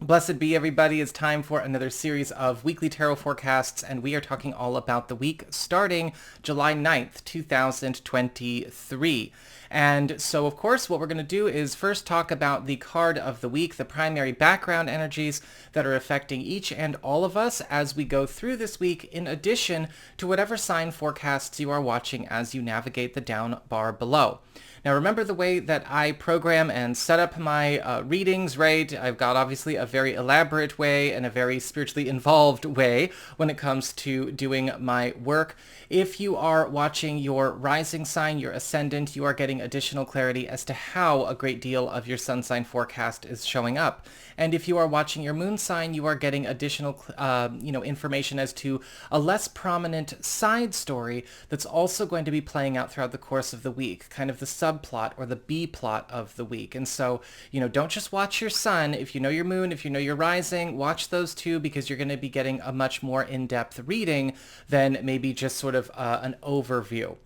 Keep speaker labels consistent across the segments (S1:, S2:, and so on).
S1: Blessed be everybody. It's time for another series of weekly tarot forecasts, and we are talking all about the week starting July 9th, 2023. And so, of course, what we're going to do is first talk about the card of the week, the primary background energies that are affecting each and all of us as we go through this week, in addition to whatever sign forecasts you are watching as you navigate the down bar below. Now, remember the way that I program and set up my readings, right? I've got obviously a very elaborate way and a very spiritually involved way when it comes to doing my work. If you are watching your rising sign, your ascendant, you are getting additional clarity as to how a great deal of your sun sign forecast is showing up. And if you are watching your moon sign, you are getting additional, information as to a less prominent side story that's also going to be playing out throughout the course of the week, kind of the subplot or the B plot of the week. And so, don't just watch your sun. If you know your moon, if you know your rising, watch those two, because you're going to be getting a much more in-depth reading than maybe just sort of an overview.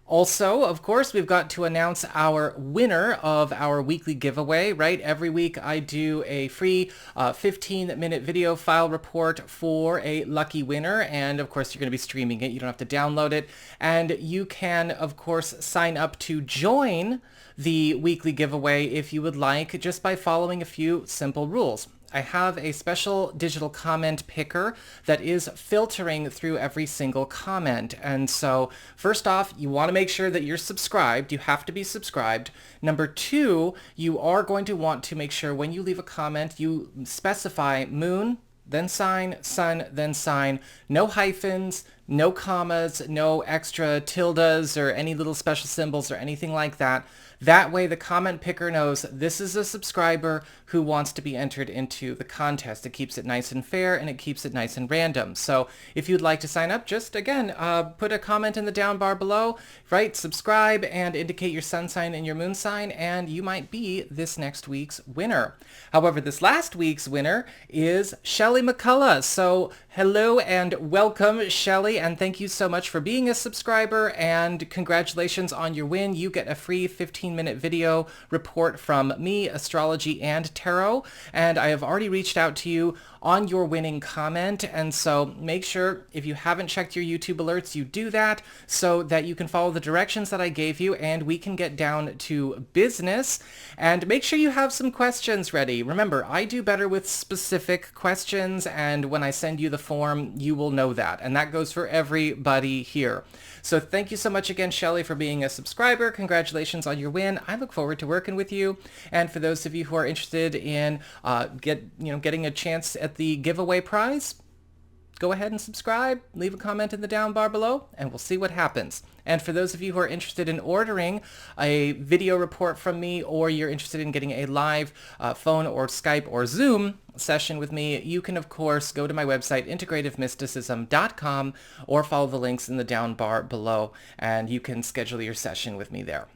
S1: Also, of course, we've got to announce our winner of our weekly giveaway, right? Every week I do a free 15-minute video file report for a lucky winner. And of course, you're going to be streaming it. You don't have to download it. And you can, of course, sign up to join the weekly giveaway if you would like, just by following a few simple rules. I have a special digital comment picker that is filtering through every single comment. And so first off, you want to make sure that you're subscribed. You have to be subscribed. Number two, you are going to want to make sure when you leave a comment, you specify moon, then sign, sun, then sign. No hyphens, no commas, no extra tildes or any little special symbols or anything like that. That way the comment picker knows this is a subscriber who wants to be entered into the contest. It keeps it nice and fair, and it keeps it nice and random. So if you'd like to sign up, just again, put a comment in the down bar below, right? Subscribe and indicate your sun sign and your moon sign, and you might be this next week's winner. However, this last week's winner is Shelly McCullough. So hello and welcome, Shelly, and thank you so much for being a subscriber, and congratulations on your win. You get a free 15-minute video report from me, astrology and tarot, and I have already reached out to you on your winning comment. And so make sure, if you haven't checked your YouTube alerts, you do that so that you can follow the directions that I gave you and we can get down to business. And make sure you have some questions ready. Remember, I do better with specific questions, and when I send you the form, you will know that. And that goes for everybody here. So thank you so much again, Shelly, for being a subscriber. Congratulations on your win. I look forward to working with you. And for those of you who are interested in getting a chance at the giveaway prize, go ahead and subscribe, leave a comment in the down bar below, and we'll see what happens. And for those of you who are interested in ordering a video report from me, or you're interested in getting a live phone or Skype or Zoom session with me, you can, of course, go to my website, integrativemysticism.com, or follow the links in the down bar below, and you can schedule your session with me there.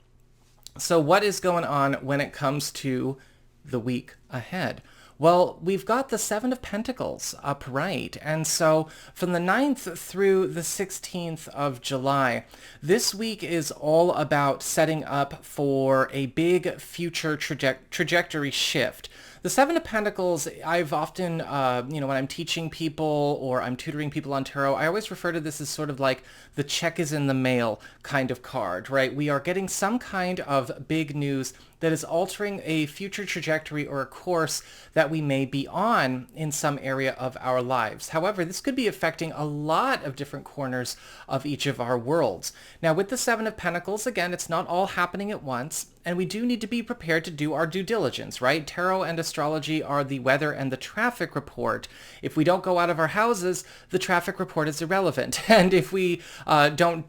S1: So what is going on when it comes to the week ahead? Well, we've got the Seven of Pentacles upright, and so from the 9th through the 16th of July, this week is all about setting up for a big future trajectory shift. The Seven of Pentacles, I've often, when I'm teaching people or I'm tutoring people on tarot, I always refer to this as sort of like the check is in the mail kind of card, right? We are getting some kind of big news that is altering a future trajectory or a course that we may be on in some area of our lives. However, this could be affecting a lot of different corners of each of our worlds. Now, with the Seven of Pentacles, again, it's not all happening at once, and we do need to be prepared to do our due diligence, right? Tarot and astrology are the weather and the traffic report. If we don't go out of our houses, the traffic report is irrelevant. And if we don't,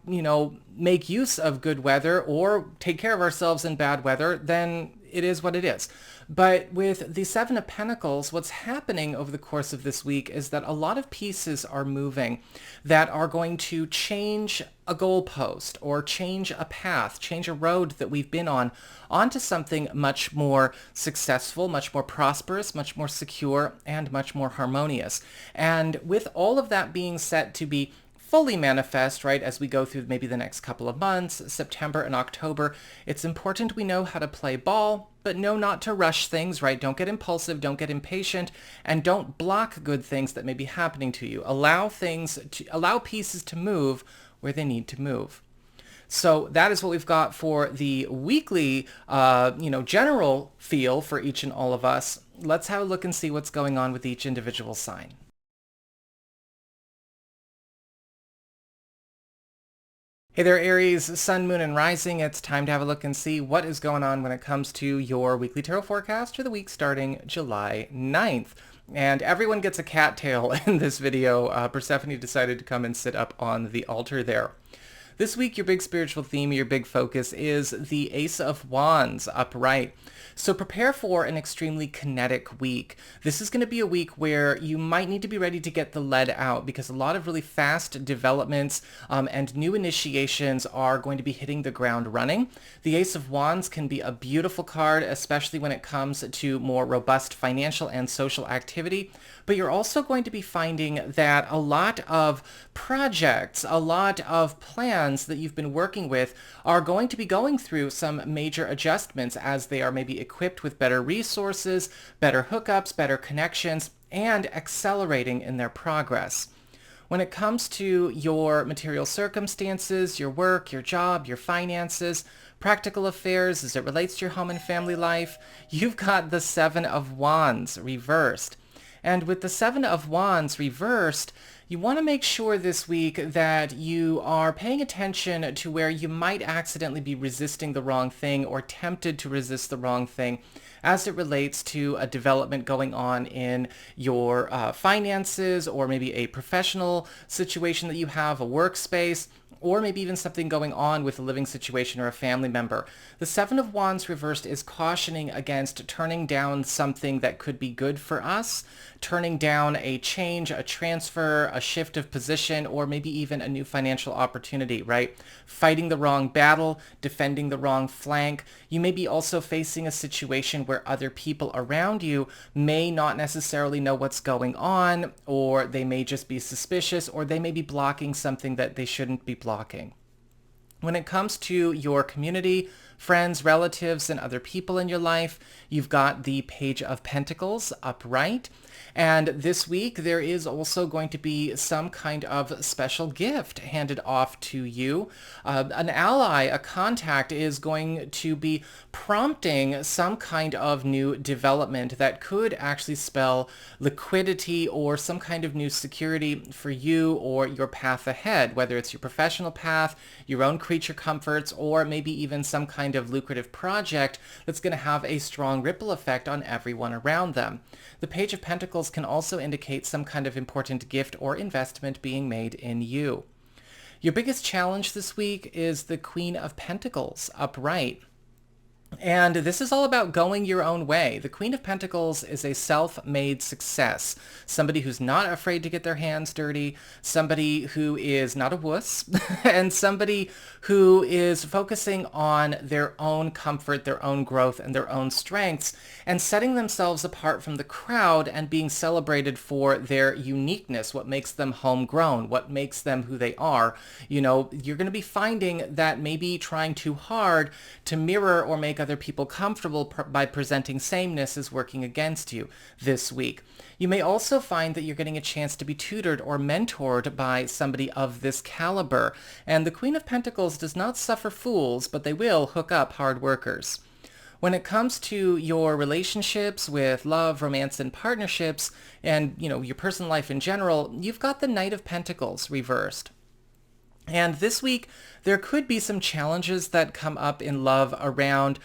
S1: make use of good weather or take care of ourselves in bad weather, then it is what it is. But with the Seven of Pentacles, what's happening over the course of this week is that a lot of pieces are moving that are going to change a goalpost or change a path, change a road that we've been on, onto something much more successful, much more prosperous, much more secure, and much more harmonious. And with all of that being set to be fully manifest, right, as we go through maybe the next couple of months, September and October, it's important we know how to play ball, but know not to rush things, right? Don't get impulsive, don't get impatient, and don't block good things that may be happening to you. Allow pieces to move where they need to move. So that is what we've got for the weekly, general feel for each and all of us. Let's have a look and see what's going on with each individual sign. Hey there, Aries, Sun, Moon, and Rising. It's time to have a look and see what is going on when it comes to your weekly tarot forecast for the week starting July 9th. And everyone gets a cattail in this video. Persephone decided to come and sit up on the altar there. This week, your big spiritual theme, your big focus is the Ace of Wands upright. So prepare for an extremely kinetic week. This is going to be a week where you might need to be ready to get the lead out because a lot of really fast developments and new initiations are going to be hitting the ground running. The Ace of Wands can be a beautiful card, especially when it comes to more robust financial and social activity. But you're also going to be finding that a lot of projects, a lot of plans that you've been working with are going to be going through some major adjustments as they are maybe equipped with better resources, better hookups, better connections, and accelerating in their progress. When it comes to your material circumstances, your work, your job, your finances, practical affairs as it relates to your home and family life, you've got the Seven of Wands reversed. And with the Seven of Wands reversed, you want to make sure this week that you are paying attention to where you might accidentally be resisting the wrong thing or tempted to resist the wrong thing as it relates to a development going on in your finances or maybe a professional situation that you have, a workspace, or maybe even something going on with a living situation or a family member. The Seven of Wands reversed is cautioning against turning down something that could be good for us, turning down a change, a transfer, a shift of position, or maybe even a new financial opportunity, right? Fighting the wrong battle, defending the wrong flank. You may be also facing a situation where other people around you may not necessarily know what's going on, or they may just be suspicious, or they may be blocking something that they shouldn't be blocking. When it comes to your community, friends, relatives, and other people in your life, you've got the Page of Pentacles upright. And this week, there is also going to be some kind of special gift handed off to you. An ally, a contact, is going to be prompting some kind of new development that could actually spell liquidity or some kind of new security for you or your path ahead, whether it's your professional path, your own creature comforts, or maybe even some kind of lucrative project that's going to have a strong ripple effect on everyone around them. The Page of Pentacles can also indicate some kind of important gift or investment being made in you. Your biggest challenge this week is the Queen of Pentacles upright. And this is all about going your own way. The Queen of Pentacles is a self-made success. Somebody who's not afraid to get their hands dirty, somebody who is not a wuss, and somebody who is focusing on their own comfort, their own growth, and their own strengths, and setting themselves apart from the crowd and being celebrated for their uniqueness, what makes them homegrown, what makes them who they are. You know, you're going to be finding that maybe trying too hard to mirror or make other people comfortable by presenting sameness is working against you this week. You may also find that you're getting a chance to be tutored or mentored by somebody of this caliber. And the Queen of Pentacles does not suffer fools, but they will hook up hard workers. When it comes to your relationships with love, romance, and partnerships, and your personal life in general, you've got the Knight of Pentacles reversed. And this week, there could be some challenges that come up in love around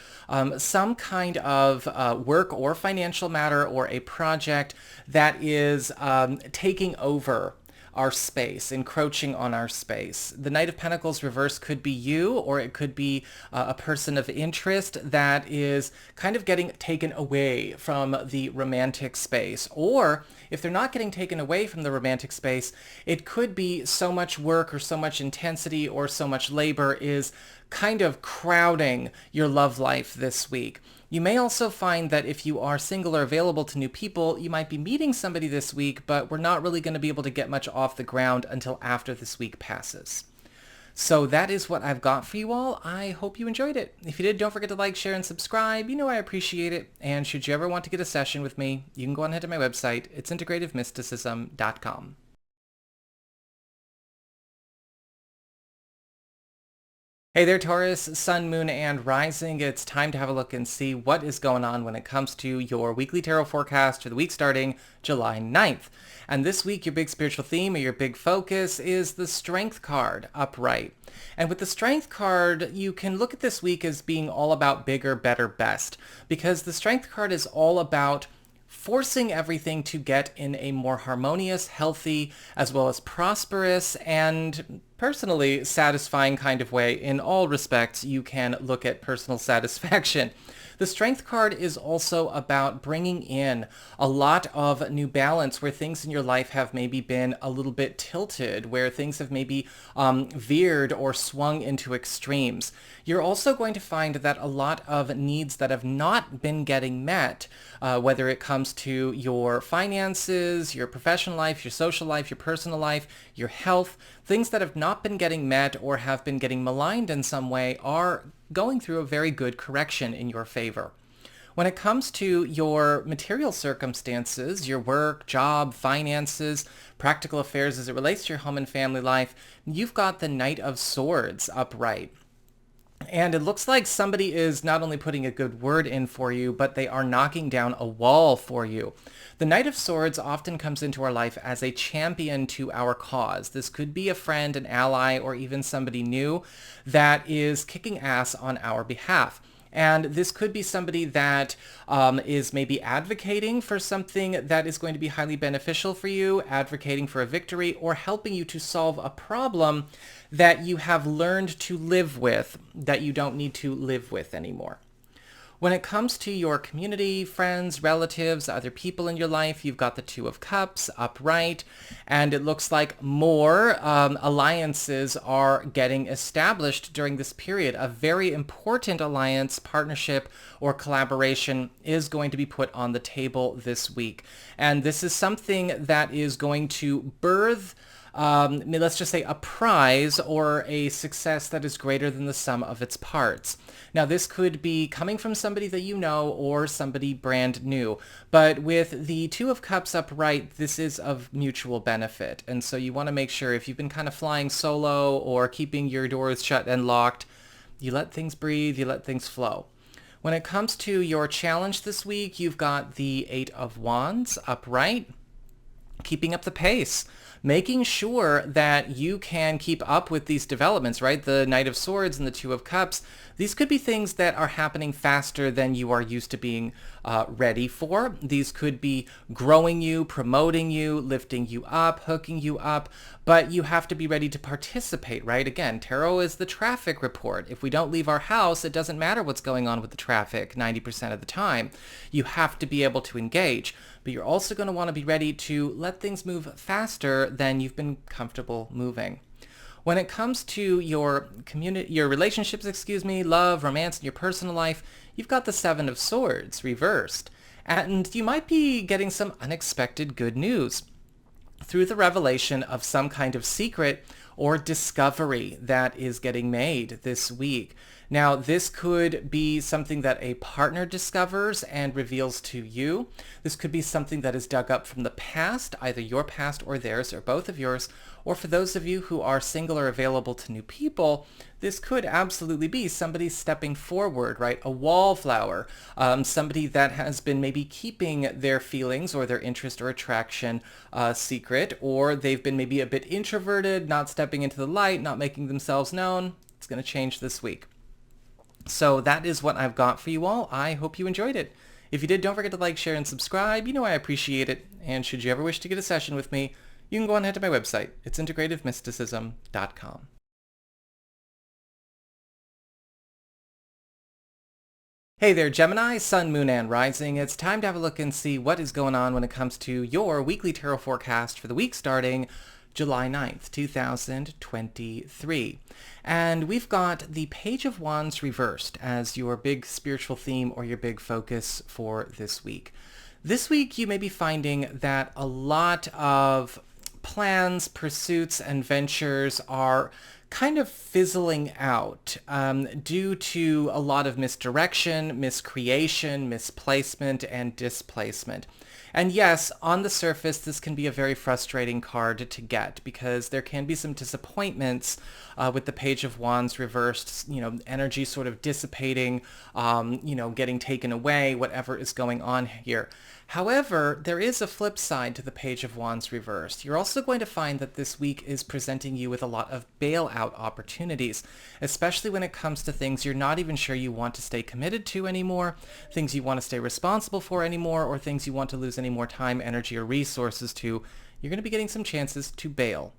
S1: some kind of work or financial matter or a project that is taking over our space, encroaching on our space. The Knight of Pentacles reverse could be you, or it could be a person of interest that is kind of getting taken away from the romantic space. Or if they're not getting taken away from the romantic space, it could be so much work or so much intensity or so much labor is kind of crowding your love life this week. You may also find that if you are single or available to new people, you might be meeting somebody this week, but we're not really going to be able to get much off the ground until after this week passes. So that is what I've got for you all. I hope you enjoyed it. If you did, don't forget to like, share, and subscribe. You know I appreciate it. And should you ever want to get a session with me, you can go on ahead to my website. It's integrativemysticism.com. Hey there, Taurus, Sun, Moon, and Rising. It's time to have a look and see what is going on when it comes to your weekly tarot forecast for the week starting July 9th. And this week, your big spiritual theme or your big focus is the Strength card, upright. And with the Strength card, you can look at this week as being all about bigger, better, best, because the Strength card is all about forcing everything to get in a more harmonious, healthy, as well as prosperous and personally satisfying kind of way. In all respects, you can look at personal satisfaction. The Strength card is also about bringing in a lot of new balance where things in your life have maybe been a little bit tilted, where things have maybe veered or swung into extremes. You're also going to find that a lot of needs that have not been getting met, whether it comes to your finances, your professional life, your social life, your personal life, your health, things that have not been getting met or have been getting maligned in some way are going through a very good correction in your favor. When it comes to your material circumstances, your work, job, finances, practical affairs as it relates to your home and family life, you've got the Knight of Swords upright. And it looks like somebody is not only putting a good word in for you, but they are knocking down a wall for you. The Knight of Swords often comes into our life as a champion to our cause. This could be a friend, an ally, or even somebody new that is kicking ass on our behalf. And this could be somebody that is maybe advocating for something that is going to be highly beneficial for you, advocating for a victory, or helping you to solve a problem that you have learned to live with, that you don't need to live with anymore. When it comes to your community, friends, relatives, other people in your life, you've got the Two of Cups upright, and it looks like more alliances are getting established during this period. A very important alliance, partnership, or collaboration is going to be put on the table this week. And this is something that is going to birth let's just say a prize or a success that is greater than the sum of its parts. Now, this could be coming from somebody that you know or somebody brand new, but with the Two of Cups upright, this is of mutual benefit. And so you want to make sure if you've been kind of flying solo or keeping your doors shut and locked, you let things breathe, you let things flow. When it comes to your challenge this week, you've got the Eight of Wands upright, keeping up the pace, making sure that you can keep up with these developments, right? The Knight of Swords and the Two of Cups, these could be things that are happening faster than you are used to being ready for. These could be growing you, promoting you, lifting you up, hooking you up, but you have to be ready to participate, right? Again, tarot is the traffic report. If we don't leave our house, it doesn't matter what's going on with the traffic 90% of the time. You have to be able to engage, but you're also going to want to be ready to let things move faster than you've been comfortable moving. When it comes to your relationships, love, romance, and your personal life, you've got the Seven of Swords reversed. And you might be getting some unexpected good news through the revelation of some kind of secret or discovery that is getting made this week. Now, this could be something that a partner discovers and reveals to you. This could be something that is dug up from the past, either your past or theirs, or both of yours. Or for those of you who are single or available to new people, this could absolutely be somebody stepping forward, right? A wallflower, somebody that has been maybe keeping their feelings or their interest or attraction secret, or they've been maybe a bit introverted, not stepping into the light, not making themselves known. It's going to change this week. So that is what I've got for you all. I hope you enjoyed it. If you did, don't forget to like, share, and subscribe. You know I appreciate it. And should you ever wish to get a session with me, you can go on ahead to my website. It's integrativemysticism.com. Hey there, Gemini, Sun, Moon, and Rising. It's time to have a look and see what is going on when it comes to your weekly tarot forecast for the week starting July 9th, 2023. And we've got the Page of Wands reversed as your big spiritual theme or your big focus for this week. This week, you may be finding that a lot of plans, pursuits, and ventures are kind of fizzling out due to a lot of misdirection, miscreation, misplacement, and displacement. And yes, on the surface, this can be a very frustrating card to get because there can be some disappointments with the Page of Wands reversed, energy sort of dissipating, getting taken away, whatever is going on here. However, there is a flip side to the Page of Wands reversed. You're also going to find that this week is presenting you with a lot of bailout opportunities, especially when it comes to things you're not even sure you want to stay committed to anymore, things you want to stay responsible for anymore, or things you want to lose any more time, energy, or resources to. You're going to be getting some chances to bail.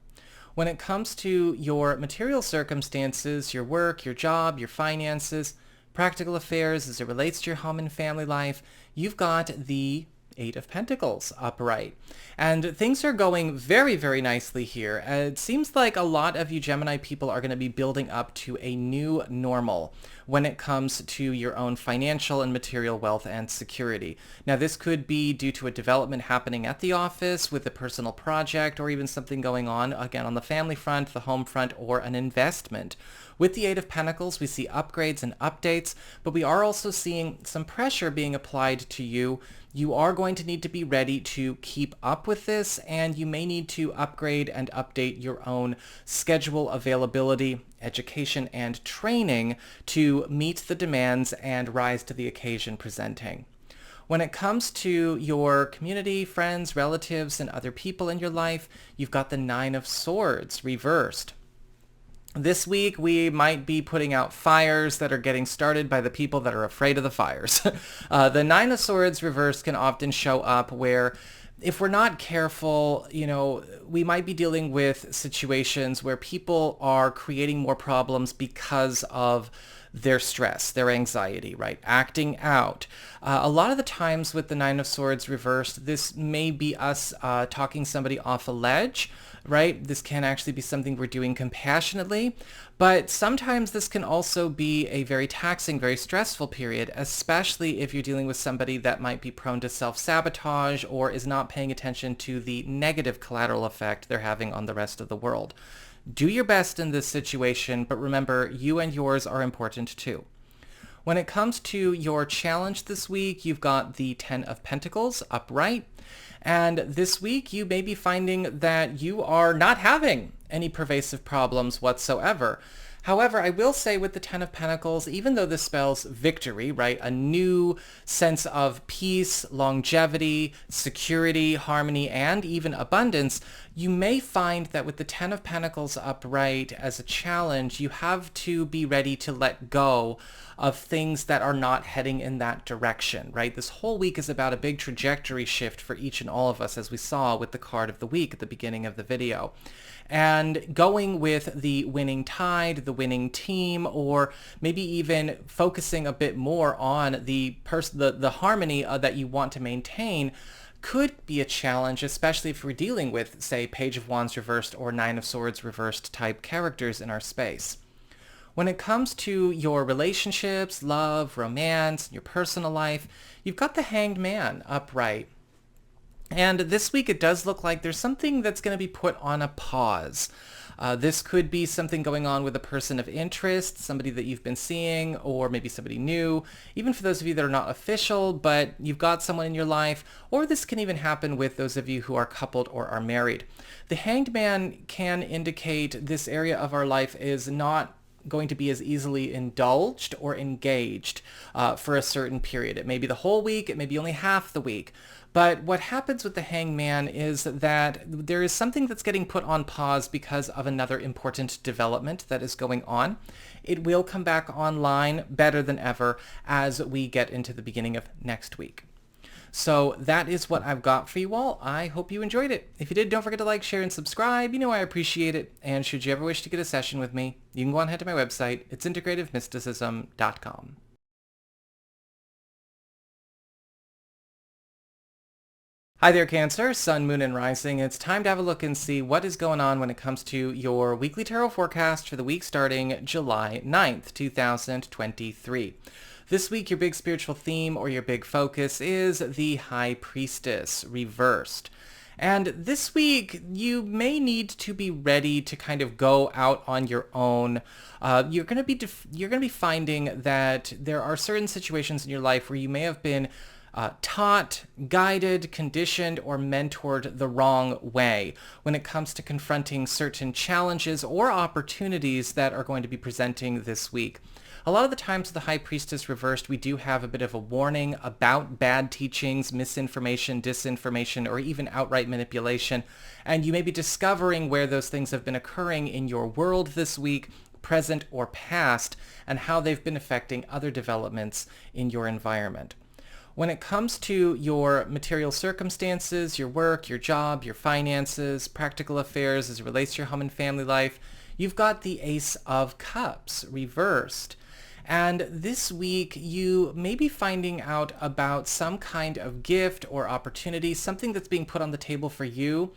S1: When it comes to your material circumstances, your work, your job, your finances, practical affairs as it relates to your home and family life, you've got the Eight of Pentacles upright. And things are going very, very nicely here. It seems like a lot of you Gemini people are going to be building up to a new normal when it comes to your own financial and material wealth and security. Now, this could be due to a development happening at the office with a personal project or even something going on, again, on the family front, the home front, or an investment. With the Eight of Pentacles, we see upgrades and updates, but we are also seeing some pressure being applied to you. You are going to need to be ready to keep up with this, and you may need to upgrade and update your own schedule, availability, education, and training to meet the demands and rise to the occasion presenting. When it comes to your community, friends, relatives, and other people in your life, you've got the Nine of Swords reversed. This week, we might be putting out fires that are getting started by the people that are afraid of the fires. The Nine of Swords reversed can often show up where if we're not careful, we might be dealing with situations where people are creating more problems because of their stress, their anxiety, right? Acting out. A lot of the times with the Nine of Swords reversed, this may be us talking somebody off a ledge, right? This can actually be something we're doing compassionately, but sometimes this can also be a very taxing, very stressful period, especially if you're dealing with somebody that might be prone to self-sabotage or is not paying attention to the negative collateral effect they're having on the rest of the world. Do your best in this situation, but remember, you and yours are important too. When it comes to your challenge this week, you've got the Ten of Pentacles upright. And this week, you may be finding that you are not having any pervasive problems whatsoever. However, I will say with the Ten of Pentacles, even though this spells victory, right, a new sense of peace, longevity, security, harmony, and even abundance, you may find that with the Ten of Pentacles upright as a challenge, you have to be ready to let go of things that are not heading in that direction, right? This whole week is about a big trajectory shift for each and all of us, as we saw with the card of the week at the beginning of the video. And going with the winning tide, the winning team, or maybe even focusing a bit more on the harmony that you want to maintain could be a challenge, especially if we're dealing with, say, Page of Wands reversed or Nine of Swords reversed type characters in our space. When it comes to your relationships, love, romance, your personal life, you've got the Hanged Man upright. And this week it does look like there's something that's going to be put on a pause. This could be something going on with a person of interest, somebody that you've been seeing, or maybe somebody new, even for those of you that are not official, but you've got someone in your life, or this can even happen with those of you who are coupled or are married. The Hanged Man can indicate this area of our life is not going to be as easily indulged or engaged for a certain period. It may be the whole week, it may be only half the week. But what happens with the Hanged Man is that there is something that's getting put on pause because of another important development that is going on. It will come back online better than ever as we get into the beginning of next week. So that is what I've got for you all. I hope you enjoyed it. If you did, don't forget to like, share, and subscribe. You know I appreciate it. And should you ever wish to get a session with me, you can go on ahead to my website. It's integrativemysticism.com. Hi there, Cancer, Sun, Moon, and Rising. It's time to have a look and see what is going on when it comes to your weekly tarot forecast for the week starting July 9th, 2023. This week, your big spiritual theme or your big focus is the High Priestess reversed. And this week, you may need to be ready to kind of go out on your own. You're going to be finding that there are certain situations in your life where you may have been taught, guided, conditioned, or mentored the wrong way when it comes to confronting certain challenges or opportunities that are going to be presenting this week. A lot of the times with the High Priestess reversed, we do have a bit of a warning about bad teachings, misinformation, disinformation, or even outright manipulation, and you may be discovering where those things have been occurring in your world this week, present or past, and how they've been affecting other developments in your environment. When it comes to your material circumstances, your work, your job, your finances, practical affairs as it relates to your home and family life, you've got the Ace of Cups reversed. And this week, you may be finding out about some kind of gift or opportunity, something that's being put on the table for you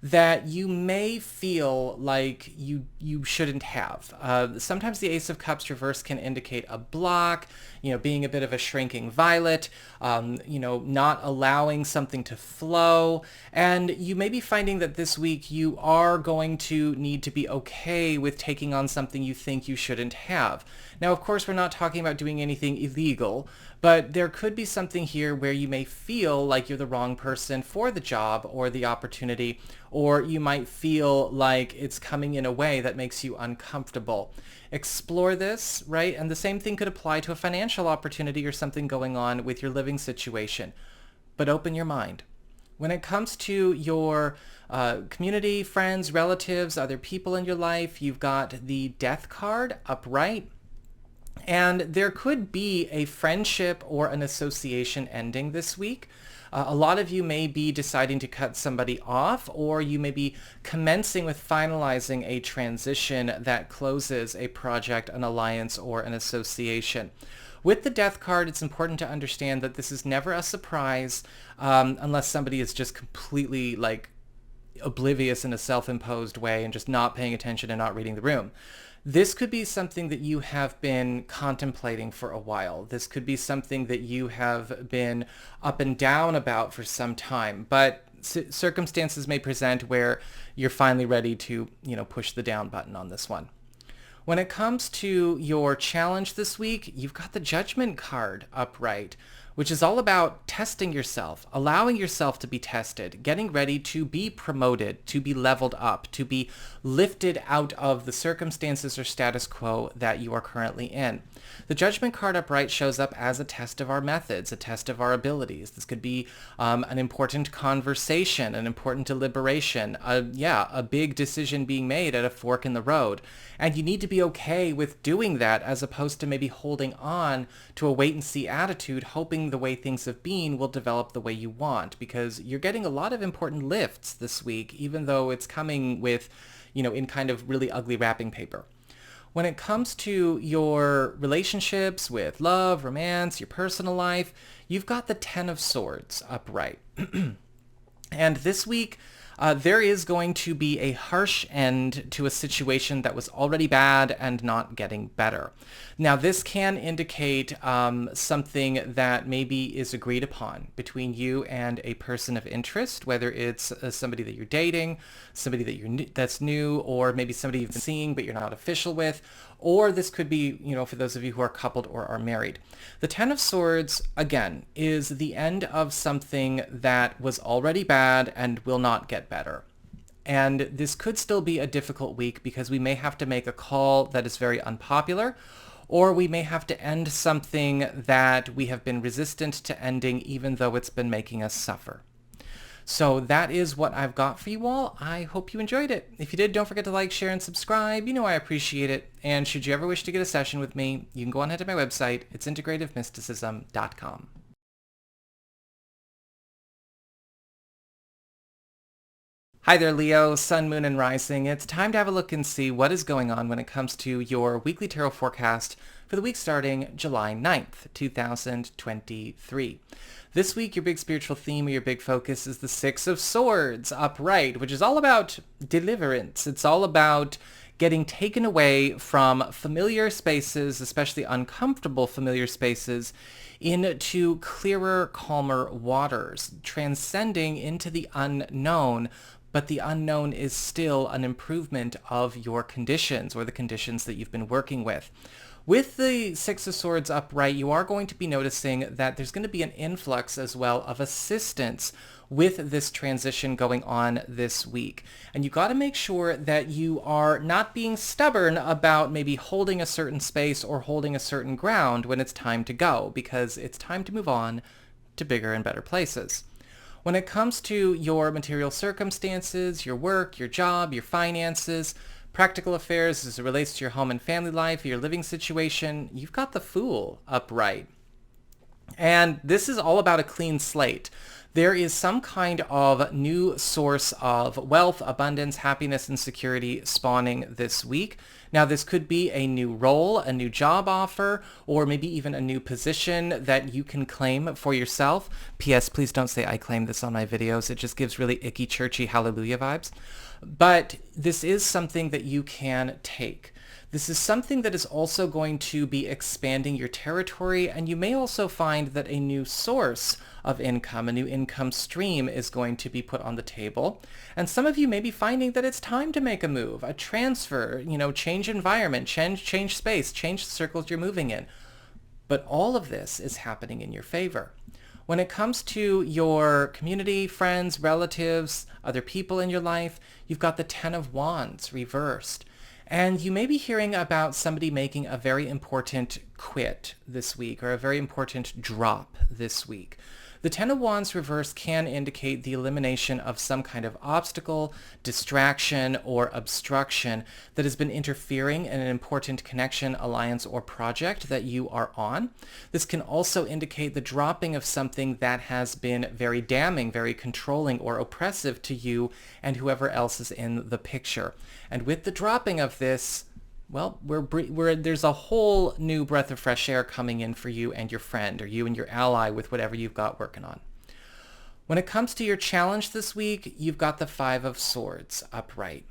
S1: that you may feel like you shouldn't have. Sometimes the Ace of Cups reverse can indicate a block, being a bit of a shrinking violet, not allowing something to flow. And you may be finding that this week you are going to need to be okay with taking on something you think you shouldn't have. Now, of course, we're not talking about doing anything illegal, but there could be something here where you may feel like you're the wrong person for the job or the opportunity, or you might feel like it's coming in a way that makes you uncomfortable. Explore this, right? And the same thing could apply to a financial opportunity or something going on with your living situation. But open your mind. When it comes to your community, friends, relatives, other people in your life, you've got the Death card upright. And there could be a friendship or an association ending this week. A lot of you may be deciding to cut somebody off, or you may be commencing with finalizing a transition that closes a project, an alliance, or an association. With the Death card, it's important to understand that this is never a surprise unless somebody is just completely oblivious in a self-imposed way and just not paying attention and not reading the room. This could be something that you have been contemplating for a while. This could be something that you have been up and down about for some time, but circumstances may present where you're finally ready to, push the down button on this one. When it comes to your challenge this week, you've got the Judgment card upright, which is all about testing yourself, allowing yourself to be tested, getting ready to be promoted, to be leveled up, to be lifted out of the circumstances or status quo that you are currently in. The Judgment card upright shows up as a test of our methods, a test of our abilities. This could be an important conversation, an important deliberation, a big decision being made at a fork in the road. And you need to be okay with doing that as opposed to maybe holding on to a wait-and-see attitude, hoping the way things have been will develop the way you want, because you're getting a lot of important lifts this week, even though it's coming with, in kind of really ugly wrapping paper. When it comes to your relationships with love, romance, your personal life, you've got the Ten of Swords upright. And this week, there is going to be a harsh end to a situation that was already bad and not getting better. Now, this can indicate something that maybe is agreed upon between you and a person of interest, whether it's somebody that you're dating, somebody that's new, or maybe somebody you've been seeing but you're not official with, or this could be, for those of you who are coupled or are married. The Ten of Swords, again, is the end of something that was already bad and will not get better. And this could still be a difficult week because we may have to make a call that is very unpopular, or we may have to end something that we have been resistant to ending even though it's been making us suffer. So that is what I've got for you all. I hope you enjoyed it. If you did, don't forget to like, share, and subscribe. I appreciate it. And should you ever wish to get a session with me, you can go on ahead to my website. It's integrativemysticism.com. Hi there, Leo, Sun, Moon, and Rising. It's time to have a look and see what is going on when it comes to your weekly tarot forecast for the week starting July 9th, 2023. This week, your big spiritual theme or your big focus is the Six of Swords upright, which is all about deliverance. It's all about getting taken away from familiar spaces, especially uncomfortable familiar spaces, into clearer, calmer waters, transcending into the unknown. But the unknown is still an improvement of your conditions or the conditions that you've been working with. With the Six of Swords upright, you are going to be noticing that there's going to be an influx as well of assistance with this transition going on this week. And you got to make sure that you are not being stubborn about maybe holding a certain space or holding a certain ground when it's time to go, because it's time to move on to bigger and better places. When it comes to your material circumstances, your work, your job, your finances, practical affairs as it relates to your home and family life, your living situation, you've got the Fool upright. And this is all about a clean slate. There is some kind of new source of wealth, abundance, happiness, and security spawning this week. Now, this could be a new role, a new job offer, or maybe even a new position that you can claim for yourself. P.S. Please don't say I claim this on my videos. It just gives really icky, churchy hallelujah vibes. But this is something that you can take. This is something that is also going to be expanding your territory, and you may also find that a new source of income, a new income stream is going to be put on the table. And some of you may be finding that it's time to make a move, a transfer, change environment, change space, change the circles you're moving in. But all of this is happening in your favor. When it comes to your community, friends, relatives, other people in your life, you've got the Ten of Wands reversed. And you may be hearing about somebody making a very important quit this week or a very important drop this week. The Ten of Wands reverse can indicate the elimination of some kind of obstacle, distraction, or obstruction that has been interfering in an important connection, alliance, or project that you are on. This can also indicate the dropping of something that has been very damning, very controlling, or oppressive to you and whoever else is in the picture. And with the dropping of this, well, there's a whole new breath of fresh air coming in for you and your friend, or you and your ally with whatever you've got working on. When it comes to your challenge this week, you've got the Five of Swords upright.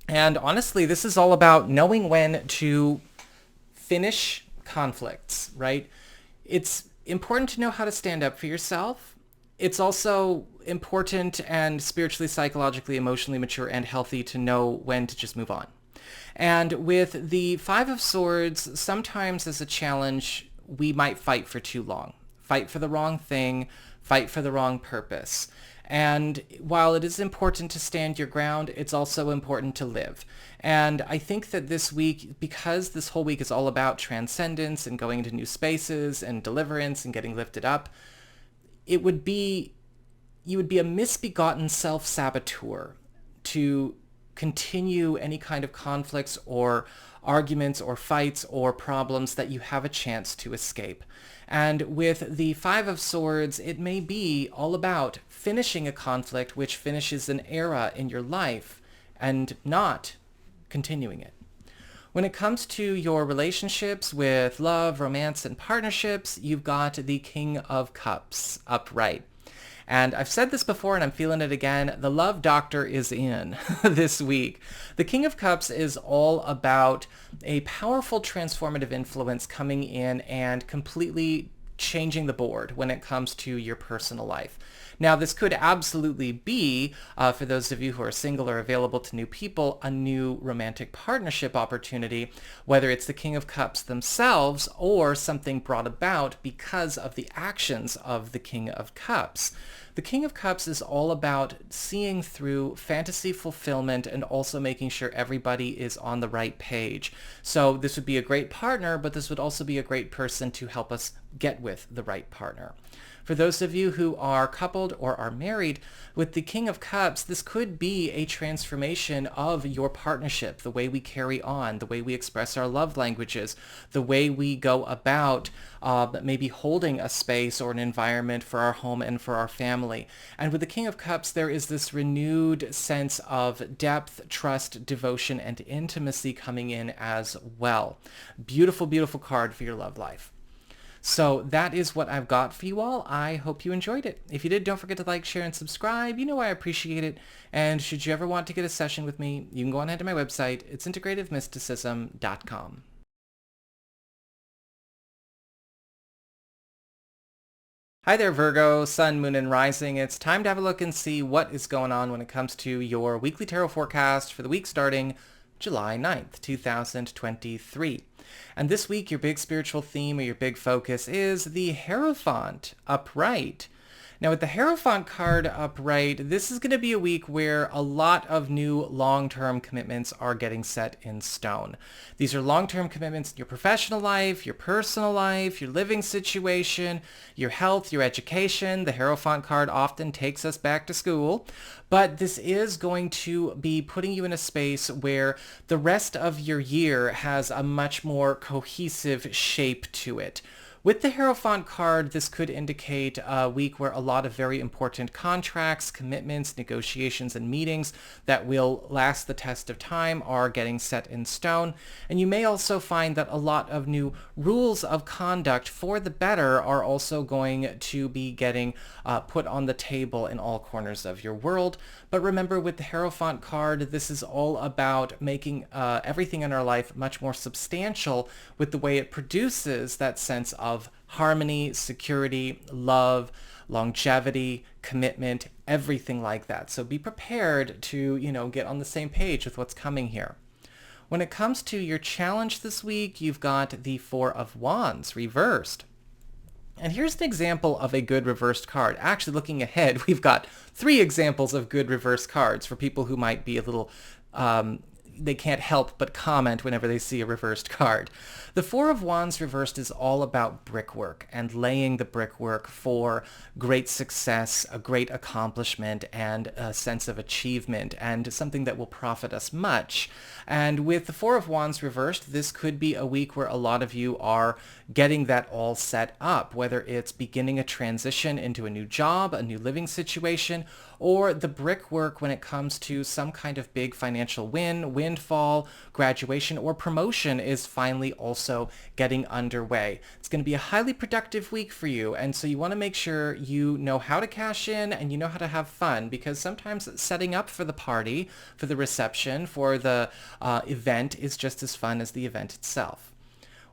S1: And honestly, this is all about knowing when to finish conflicts, right? It's important to know how to stand up for yourself. It's also important and spiritually, psychologically, emotionally mature and healthy to know when to just move on. And with the Five of Swords, sometimes as a challenge, we might fight for too long. Fight for the wrong thing, fight for the wrong purpose. And while it is important to stand your ground, it's also important to live. And I think that this week, because this whole week is all about transcendence and going into new spaces and deliverance and getting lifted up, you would be a misbegotten self-saboteur to continue any kind of conflicts or arguments or fights or problems that you have a chance to escape. And with the Five of Swords, it may be all about finishing a conflict which finishes an era in your life and not continuing it. When it comes to your relationships with love, romance, and partnerships, you've got the King of Cups upright. And I've said this before and I'm feeling it again. The love doctor is in this week. The King of Cups is all about a powerful transformative influence coming in and completely changing the board when it comes to your personal life. Now, this could absolutely be, for those of you who are single or available to new people, a new romantic partnership opportunity, whether it's the King of Cups themselves or something brought about because of the actions of the King of Cups. The King of Cups is all about seeing through fantasy fulfillment and also making sure everybody is on the right page. So this would be a great partner, but this would also be a great person to help us get with the right partner. For those of you who are coupled or are married, with the King of Cups, this could be a transformation of your partnership, the way we carry on, the way we express our love languages, the way we go about maybe holding a space or an environment for our home and for our family. And with the King of Cups, there is this renewed sense of depth, trust, devotion, and intimacy coming in as well. Beautiful, beautiful card for your love life. So that is what I've got for you all. I hope you enjoyed it. If you did, don't forget to like, share, and subscribe. You know I appreciate it. And should you ever want to get a session with me, you can go on ahead to my website. It's integrativemysticism.com. Hi there, Virgo, Sun, Moon, and Rising. It's time to have a look and see what is going on when it comes to your weekly tarot forecast for the week starting July 9th, 2023. And this week, your big spiritual theme or your big focus is the Hierophant upright. Now, with the Hierophant card upright, this is going to be a week where a lot of new long-term commitments are getting set in stone. These are long-term commitments in your professional life, your personal life, your living situation, your health, your education. The Hierophant card often takes us back to school. But this is going to be putting you in a space where the rest of your year has a much more cohesive shape to it. With the Hierophant card, this could indicate a week where a lot of very important contracts, commitments, negotiations, and meetings that will last the test of time are getting set in stone. And you may also find that a lot of new rules of conduct for the better are also going to be getting put on the table in all corners of your world. But remember, with the Hierophant card, this is all about making everything in our life much more substantial with the way it produces that sense of harmony, security, love, longevity, commitment, everything like that. So be prepared to, get on the same page with what's coming here. When it comes to your challenge this week, you've got the Four of Wands reversed. And here's an example of a good reversed card. Actually, looking ahead, we've got 3 examples of good reversed cards for people who might be a little they can't help but comment whenever they see a reversed card. The Four of Wands reversed is all about brickwork and laying the brickwork for great success, a great accomplishment, and a sense of achievement, and something that will profit us much. And with the Four of Wands reversed, this could be a week where a lot of you are getting that all set up, whether it's beginning a transition into a new job, a new living situation, or the brickwork when it comes to some kind of big financial windfall, graduation, or promotion is finally also getting underway. It's going to be a highly productive week for you, and so you want to make sure you know how to cash in and you know how to have fun, because sometimes setting up for the party, for the reception, for the event is just as fun as the event itself.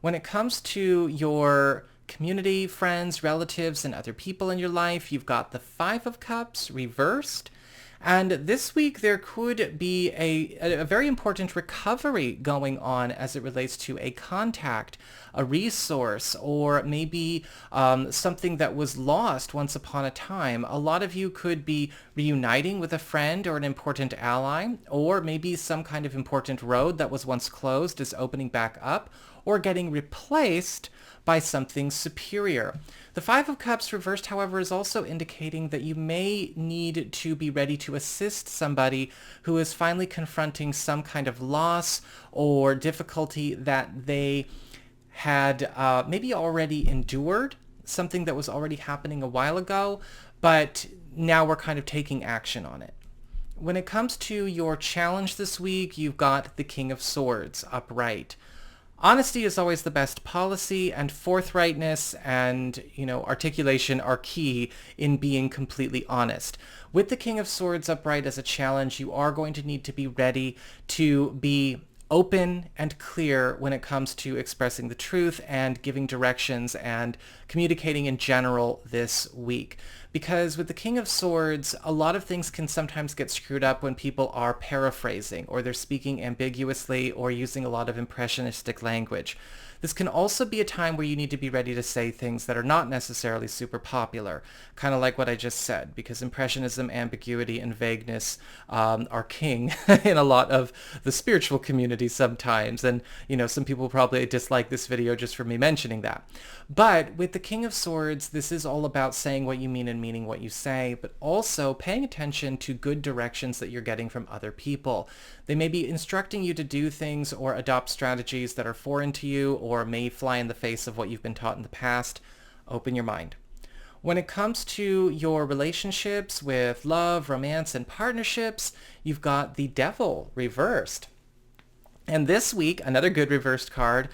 S1: When it comes to your community, friends, relatives, and other people in your life, you've got the Five of Cups reversed. And this week there could be a very important recovery going on as it relates to a contact, a resource, or maybe something that was lost once upon a time. A lot of you could be reuniting with a friend or an important ally, or maybe some kind of important road that was once closed is opening back up, or getting replaced by something superior. The Five of Cups reversed, however, is also indicating that you may need to be ready to assist somebody who is finally confronting some kind of loss or difficulty that they had maybe already endured, something that was already happening a while ago, but now we're kind of taking action on it. When it comes to your challenge this week, you've got the King of Swords upright. Honesty is always the best policy, and forthrightness and, articulation are key in being completely honest. With the King of Swords upright as a challenge, you are going to need to be ready to be open and clear when it comes to expressing the truth and giving directions and communicating in general this week. Because with the King of Swords, a lot of things can sometimes get screwed up when people are paraphrasing, or they're speaking ambiguously, or using a lot of impressionistic language. This can also be a time where you need to be ready to say things that are not necessarily super popular, kind of like what I just said, because impressionism, ambiguity, and vagueness are king in a lot of the spiritual community sometimes. And, some people probably dislike this video just for me mentioning that. But with the King of Swords, this is all about saying what you mean and meaning what you say, but also paying attention to good directions that you're getting from other people. They may be instructing you to do things or adopt strategies that are foreign to you, or may fly in the face of what you've been taught in the past. Open your mind. When it comes to your relationships with love, romance, and partnerships, you've got the Devil reversed. And this week, another good reversed card,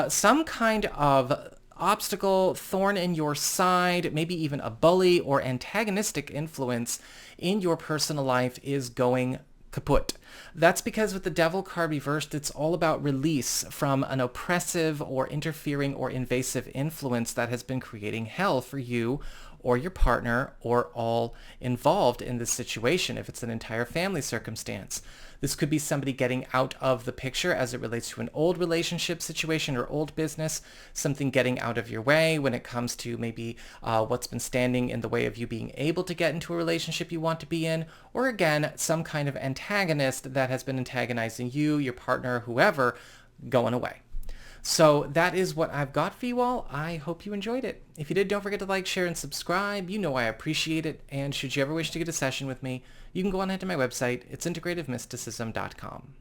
S1: some kind of obstacle, thorn in your side, maybe even a bully or antagonistic influence in your personal life is going kaput. That's because with the Devil card reversed, it's all about release from an oppressive or interfering or invasive influence that has been creating hell for you or your partner or all involved in this situation, if it's an entire family circumstance. This could be somebody getting out of the picture as it relates to an old relationship situation or old business, something getting out of your way when it comes to maybe what's been standing in the way of you being able to get into a relationship you want to be in, or again, some kind of antagonist that has been antagonizing you, your partner, whoever, going away. So that is what I've got for you all. I hope you enjoyed it. If you did, don't forget to like, share, and subscribe. You know I appreciate it. And should you ever wish to get a session with me, you can go on ahead to my website. It's integrativemysticism.com.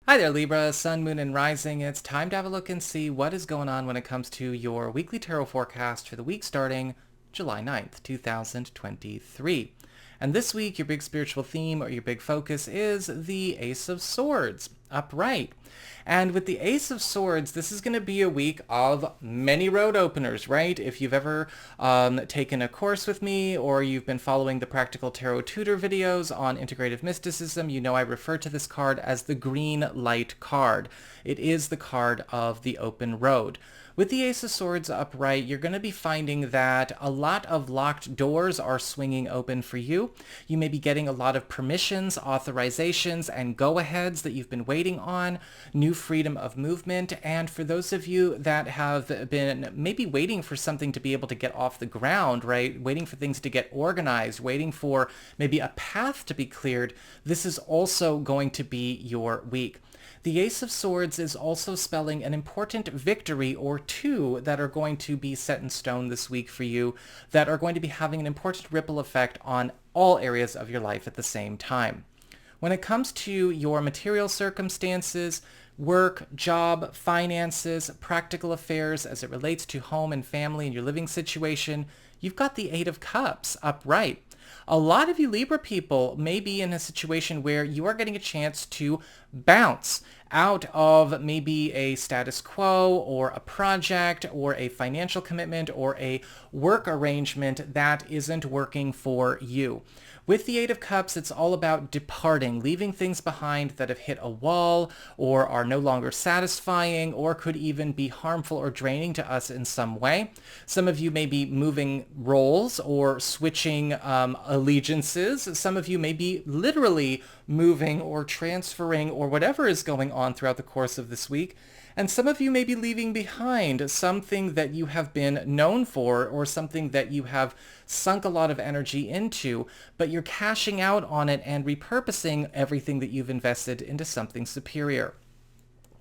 S1: Hi there, Libra, Sun, Moon, and Rising. It's time to have a look and see what is going on when it comes to your weekly tarot forecast for the week starting July 9th, 2023. And this week, your big spiritual theme or your big focus is the Ace of Swords, upright. And with the Ace of Swords, this is going to be a week of many road openers, right? If you've ever taken a course with me or you've been following the Practical Tarot Tutor videos on Integrative Mysticism, you know I refer to this card as the green light card. It is the card of the open road. With the Ace of Swords upright, you're going to be finding that a lot of locked doors are swinging open for you. You may be getting a lot of permissions, authorizations, and go-aheads that you've been waiting on, new freedom of movement, and for those of you that have been maybe waiting for something to be able to get off the ground, right, waiting for things to get organized, waiting for maybe a path to be cleared, this is also going to be your week. The Ace of Swords is also spelling an important victory or two that are going to be set in stone this week for you, that are going to be having an important ripple effect on all areas of your life at the same time. When it comes to your material circumstances, work, job, finances, practical affairs as it relates to home and family and your living situation, you've got the Eight of Cups upright. A lot of you Libra people may be in a situation where you are getting a chance to bounce out of maybe a status quo or a project or a financial commitment or a work arrangement that isn't working for you. With the Eight of Cups, it's all about departing, leaving things behind that have hit a wall or are no longer satisfying or could even be harmful or draining to us in some way. Some of you may be moving roles or switching allegiances. Some of you may be literally moving or transferring or whatever is going on throughout the course of this week. And some of you may be leaving behind something that you have been known for or something that you have sunk a lot of energy into, but you're cashing out on it and repurposing everything that you've invested into something superior.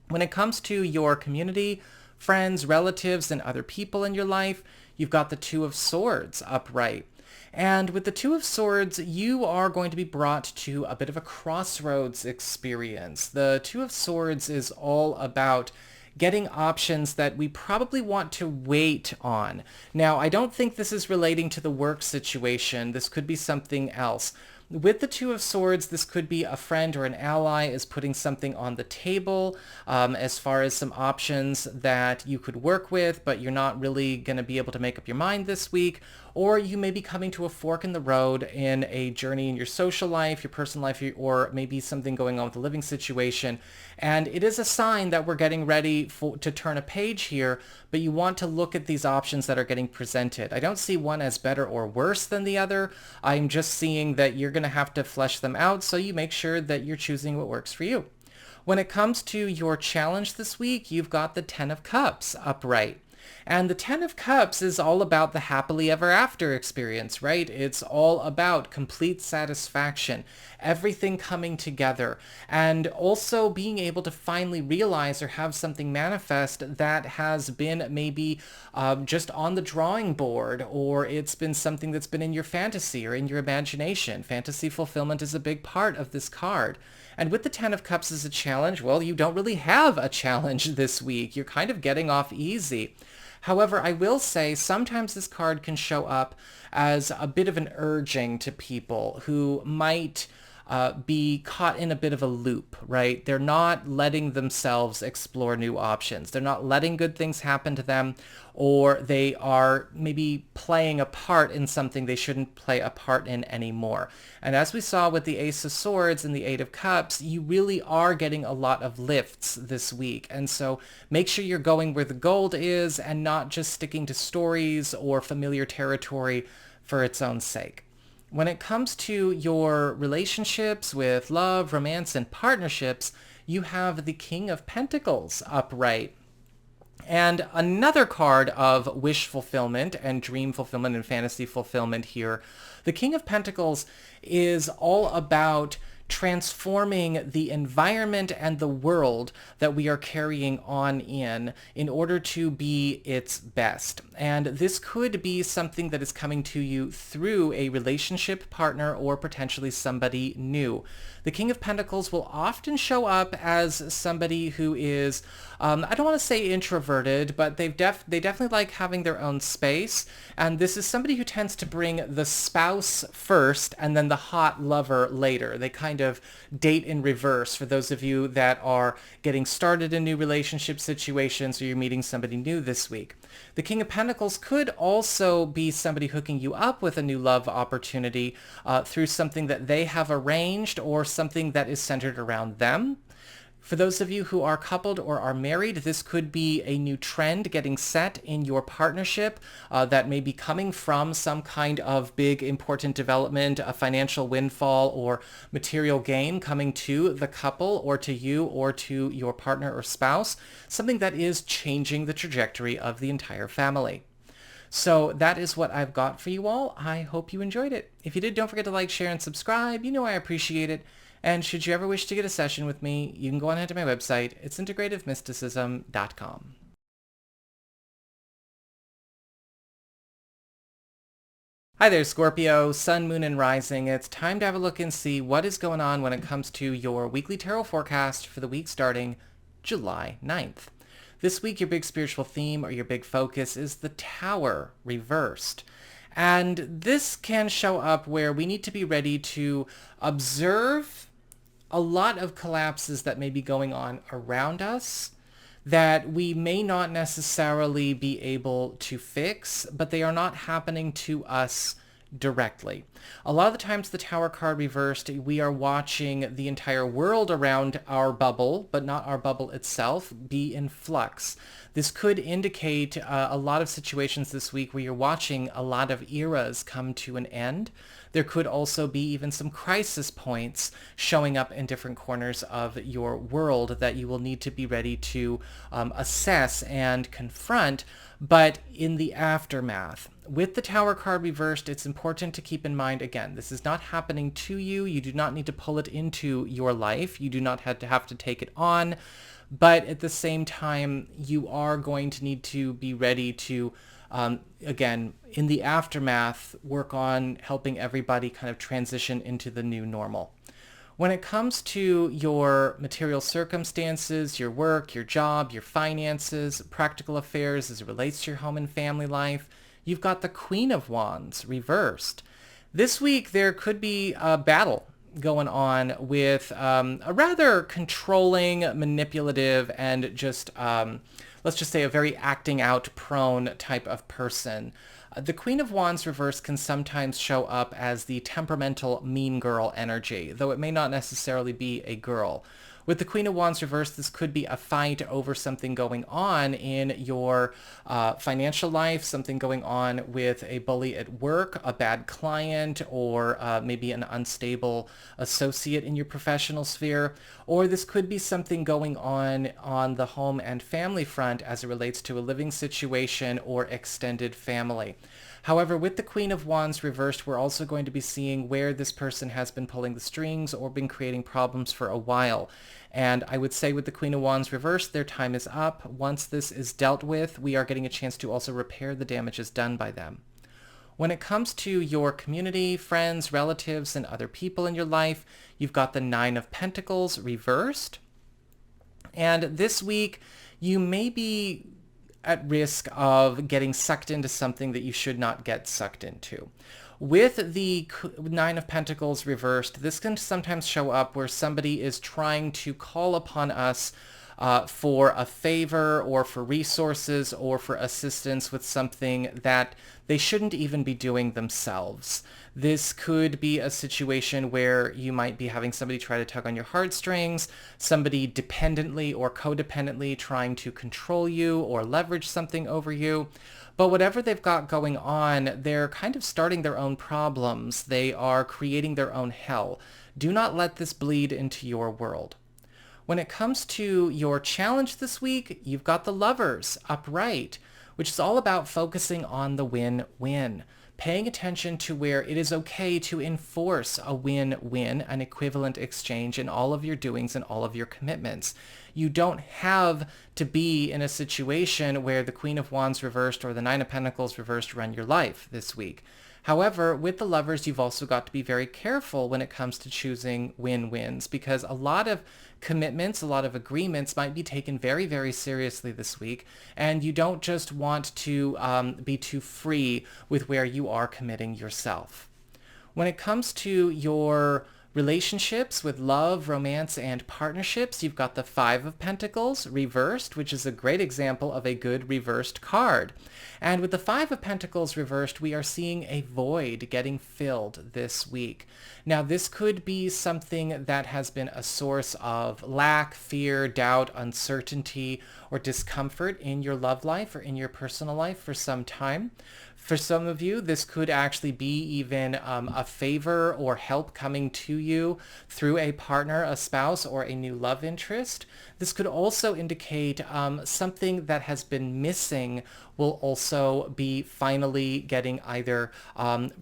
S1: When it comes to your community, friends, relatives, and other people in your life, you've got the Two of Swords upright. And with the Two of Swords, you are going to be brought to a bit of a crossroads experience. The Two of Swords is all about getting options that we probably want to wait on. Now, I don't think this is relating to the work situation. This could be something else. With the Two of Swords, this could be a friend or an ally is putting something on the table as far as some options that you could work with, but you're not really going to be able to make up your mind this week. Or you may be coming to a fork in the road in a journey in your social life, your personal life, or maybe something going on with the living situation. And it is a sign that we're getting ready to turn a page here, but you want to look at these options that are getting presented. I don't see one as better or worse than the other. I'm just seeing that you're going to have to flesh them out, so you make sure that you're choosing what works for you. When it comes to your challenge this week, you've got the Ten of Cups upright. And the Ten of Cups is all about the happily ever after experience, right? It's all about complete satisfaction, everything coming together, and also being able to finally realize or have something manifest that has been maybe just on the drawing board, or it's been something that's been in your fantasy or in your imagination. Fantasy fulfillment is a big part of this card. And with the Ten of Cups as a challenge, well, you don't really have a challenge this week. You're kind of getting off easy. However, I will say sometimes this card can show up as a bit of an urging to people who might be caught in a bit of a loop, right? They're not letting themselves explore new options. They're not letting good things happen to them, or they are maybe playing a part in something they shouldn't play a part in anymore. And as we saw with the Ace of Swords and the Eight of Cups, you really are getting a lot of lifts this week. And so make sure you're going where the gold is and not just sticking to stories or familiar territory for its own sake. When it comes to your relationships with love, romance, and partnerships, you have the King of Pentacles upright. And another card of wish fulfillment and dream fulfillment and fantasy fulfillment here. The King of Pentacles is all about transforming the environment and the world that we are carrying on in order to be its best. And this could be something that is coming to you through a relationship partner or potentially somebody new. The King of Pentacles will often show up as somebody who is, I don't want to say introverted, but they definitely like having their own space. And this is somebody who tends to bring the spouse first and then the hot lover later. They kind of date in reverse for those of you that are getting started in new relationship situations or you're meeting somebody new this week. The King of Pentacles could also be somebody hooking you up with a new love opportunity through something that they have arranged or something that is centered around them. For those of you who are coupled or are married, this could be a new trend getting set in your partnership that may be coming from some kind of big important development, a financial windfall or material gain coming to the couple or to you or to your partner or spouse, something that is changing the trajectory of the entire family. So that is what I've got for you all. I hope you enjoyed it. If you did, don't forget to like, share, and subscribe. You know I appreciate it. And should you ever wish to get a session with me, you can go on ahead to my website. It's integrativemysticism.com. Hi there, Scorpio, Sun, Moon, and Rising. It's time to have a look and see what is going on when it comes to your weekly tarot forecast for the week starting July 9th. This week, your big spiritual theme or your big focus is the Tower reversed. And this can show up where we need to be ready to observe a lot of collapses that may be going on around us that we may not necessarily be able to fix, but they are not happening to us directly. A lot of the times the Tower card reversed, we are watching the entire world around our bubble, but not our bubble itself, be in flux. This could indicate a lot of situations this week where you're watching a lot of eras come to an end. There could also be even some crisis points showing up in different corners of your world that you will need to be ready to assess and confront, but in the aftermath. With the Tower card reversed, it's important to keep in mind, again, this is not happening to you. You do not need to pull it into your life. You do not have to take it on. But at the same time, you are going to need to be ready to, again, in the aftermath, work on helping everybody kind of transition into the new normal. When it comes to your material circumstances, your work, your job, your finances, practical affairs as it relates to your home and family life, you've got the Queen of Wands reversed. This week, there could be a battle going on with a rather controlling, manipulative, and just, let's just say a very acting out prone type of person. The Queen of Wands reversed can sometimes show up as the temperamental mean girl energy, though it may not necessarily be a girl. With the Queen of Wands reversed, this could be a fight over something going on in your financial life, something going on with a bully at work, a bad client, or maybe an unstable associate in your professional sphere. Or this could be something going on the home and family front as it relates to a living situation or extended family. However, with the Queen of Wands reversed, we're also going to be seeing where this person has been pulling the strings or been creating problems for a while. And I would say with the Queen of Wands reversed, their time is up. Once this is dealt with, we are getting a chance to also repair the damages done by them. When it comes to your community, friends, relatives, and other people in your life, you've got the Nine of Pentacles reversed. And this week, you may be at risk of getting sucked into something that you should not get sucked into. With the Nine of Pentacles reversed, this can sometimes show up where somebody is trying to call upon us for a favor or for resources or for assistance with something that they shouldn't even be doing themselves. This could be a situation where you might be having somebody try to tug on your heartstrings, somebody dependently or codependently trying to control you or leverage something over you. But whatever they've got going on, they're kind of starting their own problems. They are creating their own hell. Do not let this bleed into your world. When it comes to your challenge this week, you've got the Lovers upright, which is all about focusing on the win-win, paying attention to where it is okay to enforce a win-win, an equivalent exchange in all of your doings and all of your commitments. You don't have to be in a situation where the Queen of Wands reversed or the Nine of Pentacles reversed run your life this week. However, with the Lovers, you've also got to be very careful when it comes to choosing win-wins, because a lot of commitments, a lot of agreements might be taken very, very seriously this week, and you don't just want to be too free with where you are committing yourself. When it comes to your relationships with love, romance, and partnerships, you've got the Five of Pentacles reversed, which is a great example of a good reversed card. And with the Five of Pentacles reversed, we are seeing a void getting filled this week. Now, this could be something that has been a source of lack, fear, doubt, uncertainty, or discomfort in your love life or in your personal life for some time. For some of you, this could actually be even a favor or help coming to you through a partner, a spouse, or a new love interest. This could also indicate something that has been missing will also be finally getting either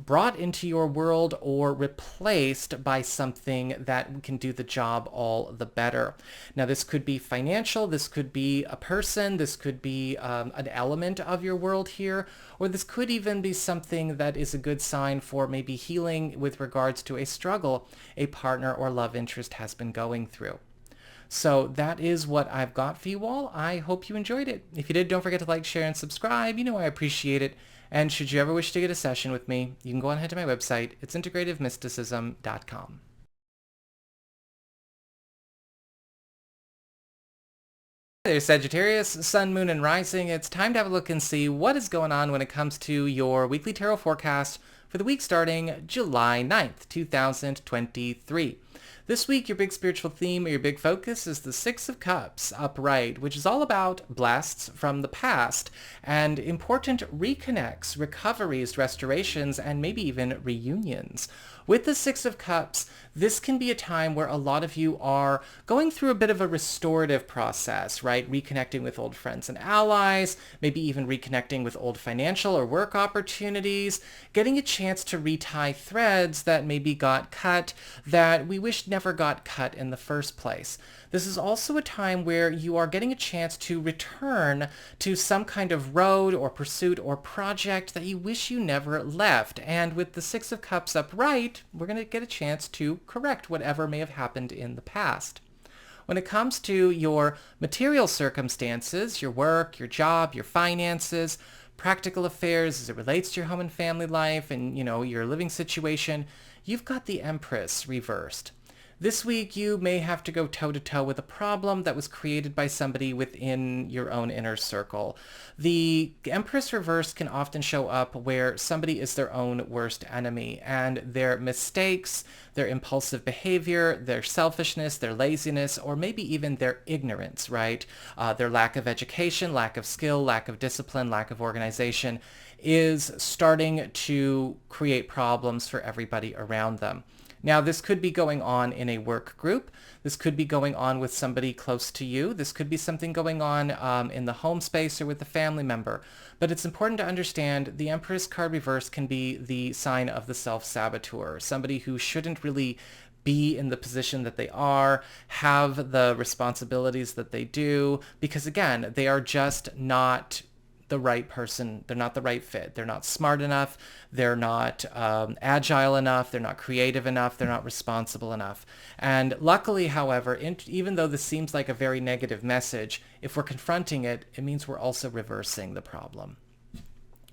S1: brought into your world or replaced by something that can do the job all the better. Now, this could be financial, this could be a person, this could be an element of your world here, or this could even be something that is a good sign for maybe healing with regards to a struggle a partner or love interest has been going through. So that is what I've got for you all. I hope you enjoyed it. If you did, don't forget to like, share, and subscribe. You know I appreciate it. And should you ever wish to get a session with me, you can go on ahead to my website. It's integrativemysticism.com. Hey there, Sagittarius, Sun, Moon, and Rising. It's time to have a look and see what is going on when it comes to your weekly tarot forecast for the week starting July 9th, 2023. This week, your big spiritual theme or your big focus is the Six of Cups upright, which is all about blasts from the past and important reconnects, recoveries, restorations, and maybe even reunions. With the Six of Cups, this can be a time where a lot of you are going through a bit of a restorative process, right? Reconnecting with old friends and allies, maybe even reconnecting with old financial or work opportunities, getting a chance to retie threads that maybe got cut that we wish never got cut in the first place. This is also a time where you are getting a chance to return to some kind of road or pursuit or project that you wish you never left. And with the Six of Cups upright, we're going to get a chance to correct whatever may have happened in the past. When it comes to your material circumstances, your work, your job, your finances, practical affairs as it relates to your home and family life and, your living situation, you've got the Empress reversed. This week, you may have to go toe-to-toe with a problem that was created by somebody within your own inner circle. The Empress reversed can often show up where somebody is their own worst enemy, and their mistakes, their impulsive behavior, their selfishness, their laziness, or maybe even their ignorance, right? Their lack of education, lack of skill, lack of discipline, lack of organization is starting to create problems for everybody around them. Now, this could be going on in a work group. This could be going on with somebody close to you. This could be something going on in the home space or with a family member. But it's important to understand the Empress card reverse can be the sign of the self-saboteur, somebody who shouldn't really be in the position that they are, have the responsibilities that they do, because again, they are just not the right person. They're not the right fit. They're not smart enough. They're not agile enough. They're not creative enough. They're not responsible enough. And luckily, however, even though this seems like a very negative message, if we're confronting it, it means we're also reversing the problem.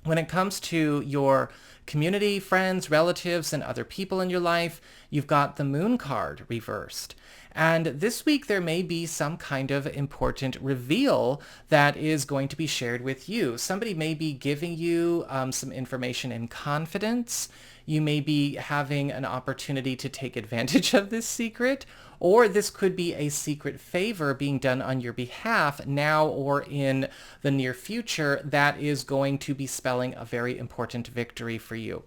S1: When it comes to your community, friends, relatives, and other people in your life, you've got the Moon card reversed. And this week there may be some kind of important reveal that is going to be shared with you. Somebody may be giving you some information in confidence. You may be having an opportunity to take advantage of this secret, or this could be a secret favor being done on your behalf now or in the near future that is going to be spelling a very important victory for you.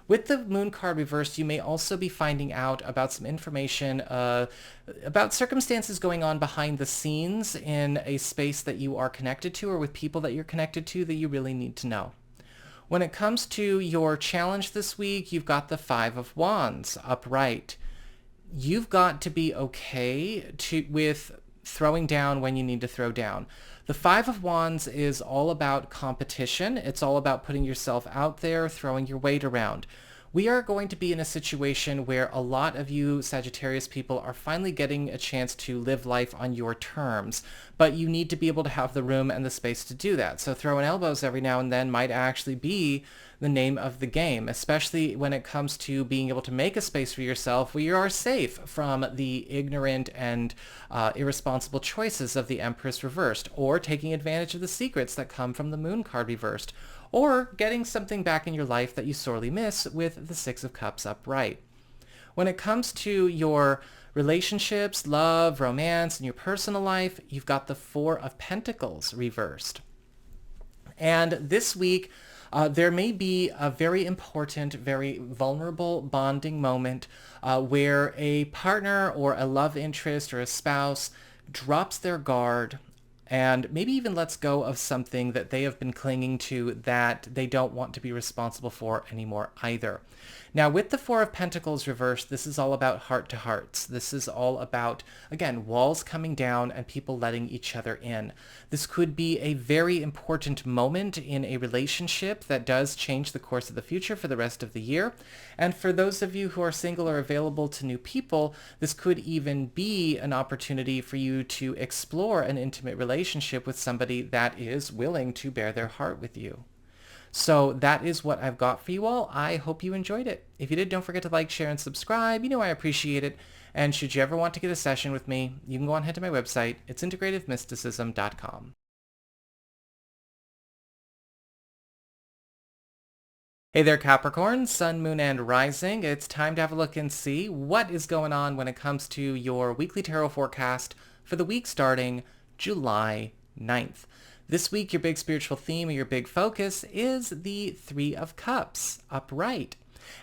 S1: With the Moon card reversed, you may also be finding out about some information about circumstances going on behind the scenes in a space that you are connected to or with people that you're connected to that you really need to know. When it comes to your challenge this week, you've got the Five of Wands upright. You've got to be okay with throwing down when you need to throw down. The Five of Wands is all about competition. It's all about putting yourself out there, throwing your weight around. We are going to be in a situation where a lot of you Sagittarius people are finally getting a chance to live life on your terms, but you need to be able to have the room and the space to do that. So throwing elbows every now and then might actually be the name of the game, especially when it comes to being able to make a space for yourself where you are safe from the ignorant and irresponsible choices of the Empress reversed, or taking advantage of the secrets that come from the Moon card reversed, or getting something back in your life that you sorely miss with the Six of Cups upright. When it comes to your relationships, love, romance, and your personal life, you've got the Four of Pentacles reversed. And this week, there may be a very important, very vulnerable bonding moment where a partner or a love interest or a spouse drops their guard and maybe even lets go of something that they have been clinging to that they don't want to be responsible for anymore either. Now, with the Four of Pentacles reversed, this is all about heart-to-hearts. This is all about, again, walls coming down and people letting each other in. This could be a very important moment in a relationship that does change the course of the future for the rest of the year. And for those of you who are single or available to new people, this could even be an opportunity for you to explore an intimate relationship with somebody that is willing to bare their heart with you. So that is what I've got for you all. I hope you enjoyed it. If you did, don't forget to like, share, and subscribe. You know I appreciate it. And should you ever want to get a session with me, you can go on ahead to my website. It's integrativemysticism.com. Hey there, Capricorn, Sun, Moon, and Rising. It's time to have a look and see what is going on when it comes to your weekly tarot forecast for the week starting July 9th. This week, your big spiritual theme or your big focus is the Three of Cups upright.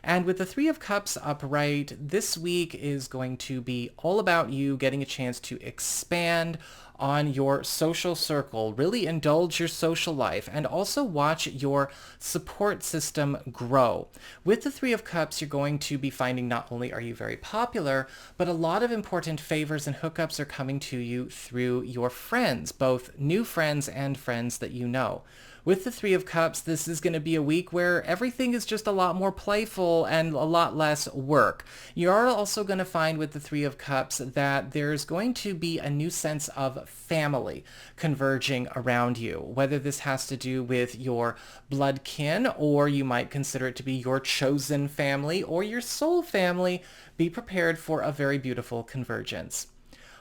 S1: And with the Three of Cups upright, this week is going to be all about you getting a chance to expand on your social circle, really indulge your social life, and also watch your support system grow. With the Three of Cups, you're going to be finding not only are you very popular, but a lot of important favors and hookups are coming to you through your friends, both new friends and friends that you know. With the Three of Cups, this is going to be a week where everything is just a lot more playful and a lot less work. You are also going to find with the Three of Cups that there's going to be a new sense of family converging around you, whether this has to do with your blood kin, or you might consider it to be your chosen family or your soul family. Be prepared for a very beautiful convergence.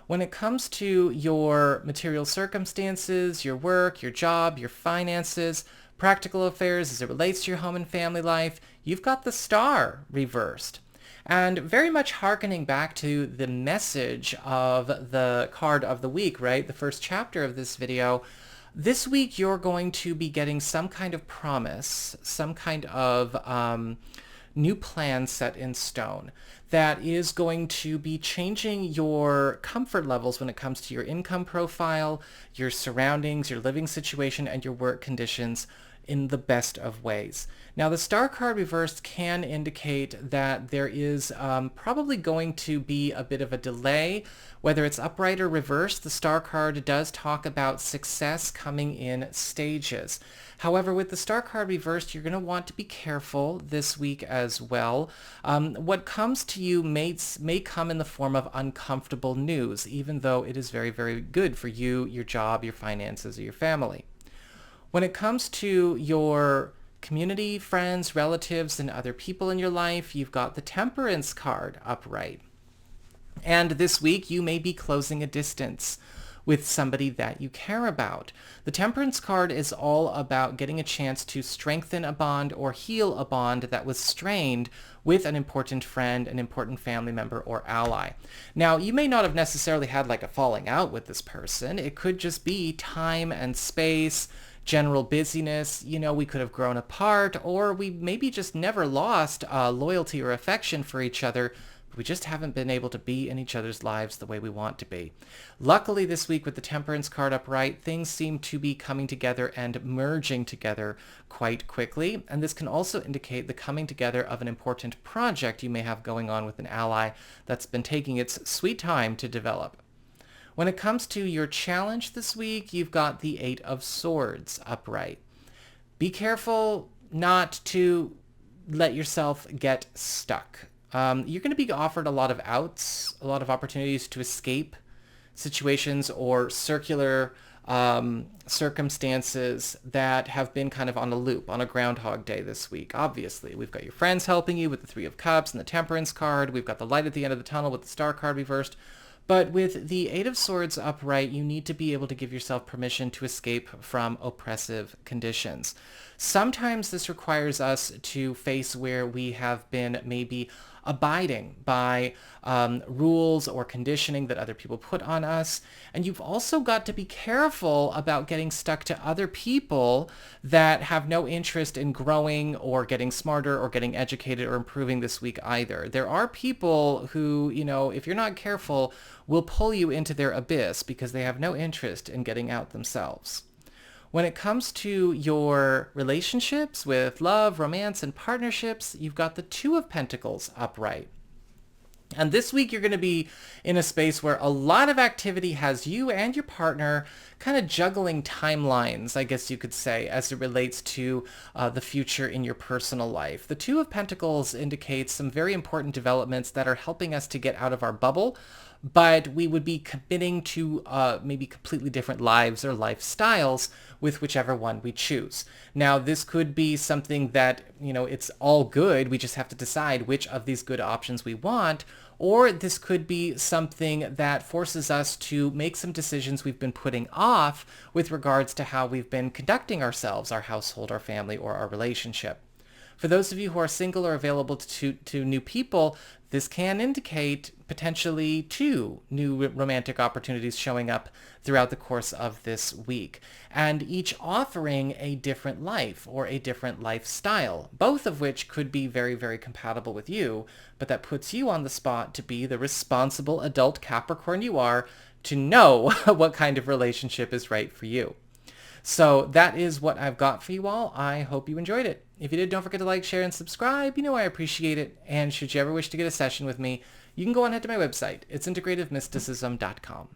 S1: When it comes to your material circumstances, your work, your job, your finances, practical affairs as it relates to your home and family life, you've got the Star reversed. And very much hearkening back to the message of the card of the week, right? The first chapter of this video. This week you're going to be getting some kind of promise, some kind of new plan set in stone that is going to be changing your comfort levels when it comes to your income profile, your surroundings, your living situation, and your work conditions. in the best of ways. Now, the star card reversed can indicate that there is probably going to be a bit of a delay. Whether it's upright or reversed, the star card does talk about success coming in stages. However, with the star card reversed, you're going to want to be careful this week as well. What comes to you may come in the form of uncomfortable news, even though it is very, very good for you, your job, your finances, or your family. When it comes to your community, friends, relatives, and other people in your life, you've got the Temperance card upright. And this week, you may be closing a distance with somebody that you care about. The Temperance card is all about getting a chance to strengthen a bond or heal a bond that was strained with an important friend, an important family member, or ally. Now, you may not have necessarily had like a falling out with this person. It could just be time and space, general busyness. We could have grown apart, or we maybe just never lost loyalty or affection for each other. We just haven't been able to be in each other's lives the way we want to be. Luckily, this week with the Temperance card upright, things seem to be coming together and merging together quite quickly. And this can also indicate the coming together of an important project you may have going on with an ally that's been taking its sweet time to develop. When it comes to your challenge this week, you've got the Eight of Swords upright. Be careful not to let yourself get stuck. You're going to be offered a lot of outs, a lot of opportunities to escape situations or circular circumstances that have been kind of on a loop, on a Groundhog Day this week. Obviously, we've got your friends helping you with the Three of Cups and the Temperance card. We've got the light at the end of the tunnel with the Star card reversed. But with the Eight of Swords upright, you need to be able to give yourself permission to escape from oppressive conditions. Sometimes this requires us to face where we have been maybe abiding by rules or conditioning that other people put on us. And you've also got to be careful about getting stuck to other people that have no interest in growing or getting smarter or getting educated or improving this week either. There are people who, if you're not careful, will pull you into their abyss because they have no interest in getting out themselves. When it comes to your relationships with love, romance, and partnerships, you've got the Two of Pentacles upright. And this week you're going to be in a space where a lot of activity has you and your partner kind of juggling timelines, I guess you could say, as it relates to the future in your personal life. The Two of Pentacles indicates some very important developments that are helping us to get out of our bubble, but we would be committing to maybe completely different lives or lifestyles with whichever one we choose. Now, this could be something that, it's all good. We just have to decide which of these good options we want. Or this could be something that forces us to make some decisions we've been putting off with regards to how we've been conducting ourselves, our household, our family, or our relationship. For those of you who are single or available to new people, this can indicate potentially 2 new romantic opportunities showing up throughout the course of this week, and each offering a different life or a different lifestyle, both of which could be very, very compatible with you, but that puts you on the spot to be the responsible adult Capricorn you are to know what kind of relationship is right for you. So that is what I've got for you all. I hope you enjoyed it. If you did, don't forget to like, share, and subscribe. I appreciate it. And should you ever wish to get a session with me, you can go on ahead to my website. It's integrativemysticism.com.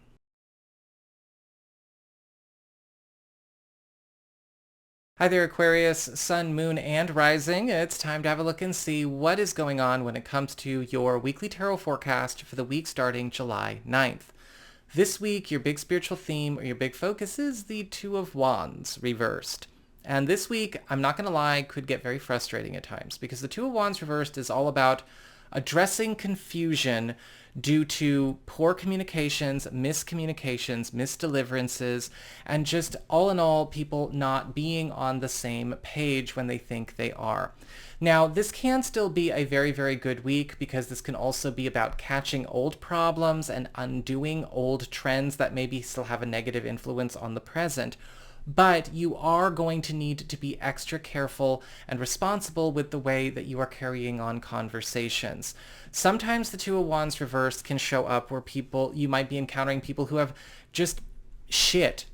S1: Hi there, Aquarius, Sun, Moon, and Rising. It's time to have a look and see what is going on when it comes to your weekly tarot forecast for the week starting July 9th. This week, your big spiritual theme or your big focus is the Two of Wands reversed. And this week, I'm not going to lie, could get very frustrating at times because the Two of Wands reversed is all about addressing confusion due to poor communications, miscommunications, misdeliverances, and just all in all, people not being on the same page when they think they are. Now, this can still be a very, very good week because this can also be about catching old problems and undoing old trends that maybe still have a negative influence on the present. But you are going to need to be extra careful and responsible with the way that you are carrying on conversations. Sometimes the Two of Wands reversed can show up where you might be encountering people who have just shit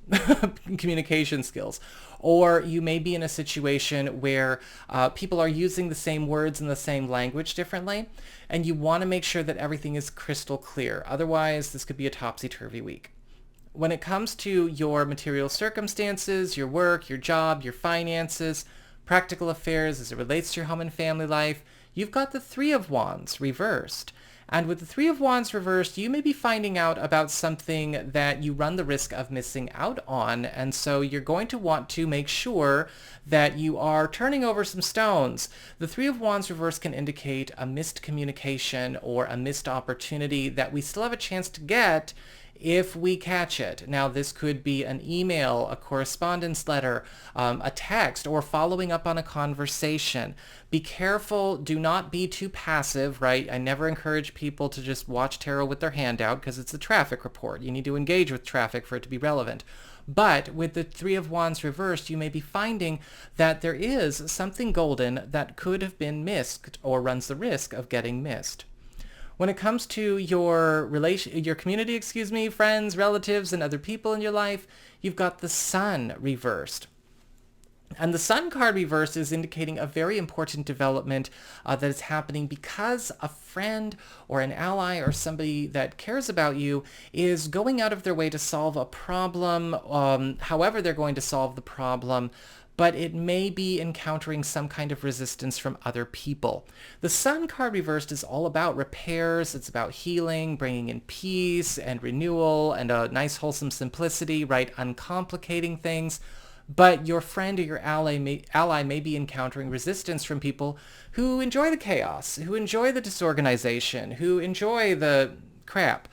S1: communication skills. Or you may be in a situation where people are using the same words in the same language differently, and you want to make sure that everything is crystal clear. Otherwise, this could be a topsy-turvy week. When it comes to your material circumstances, your work, your job, your finances, practical affairs as it relates to your home and family life, you've got the Three of Wands reversed. And with the Three of Wands reversed, you may be finding out about something that you run the risk of missing out on. And so you're going to want to make sure that you are turning over some stones. The Three of Wands reversed can indicate a missed communication or a missed opportunity that we still have a chance to get if we catch it. Now, this could be an email, a correspondence letter, a text, or following up on a conversation. Be careful. Do not be too passive, right? I never encourage people to just watch tarot with their hand out because it's a traffic report. You need to engage with traffic for it to be relevant. But with the Three of Wands reversed, you may be finding that there is something golden that could have been missed or runs the risk of getting missed. When it comes to your community, friends, relatives, and other people in your life, you've got the Sun reversed. And the Sun card reversed is indicating a very important development that is happening because a friend or an ally or somebody that cares about you is going out of their way to solve a problem, however they're going to solve the problem, but it may be encountering some kind of resistance from other people. The Sun card reversed is all about repairs. It's about healing, bringing in peace and renewal and a nice wholesome simplicity, right? Uncomplicating things. But your friend or your ally may be encountering resistance from people who enjoy the chaos, who enjoy the disorganization, who enjoy the crap.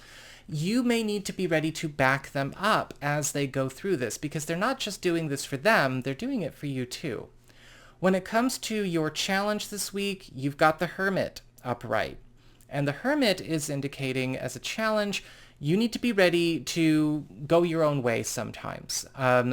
S1: You may need to be ready to back them up as they go through this, because they're not just doing this for them, they're doing it for you too. When it comes to your challenge this week, you've got the Hermit upright. And the Hermit is indicating as a challenge, you need to be ready to go your own way sometimes.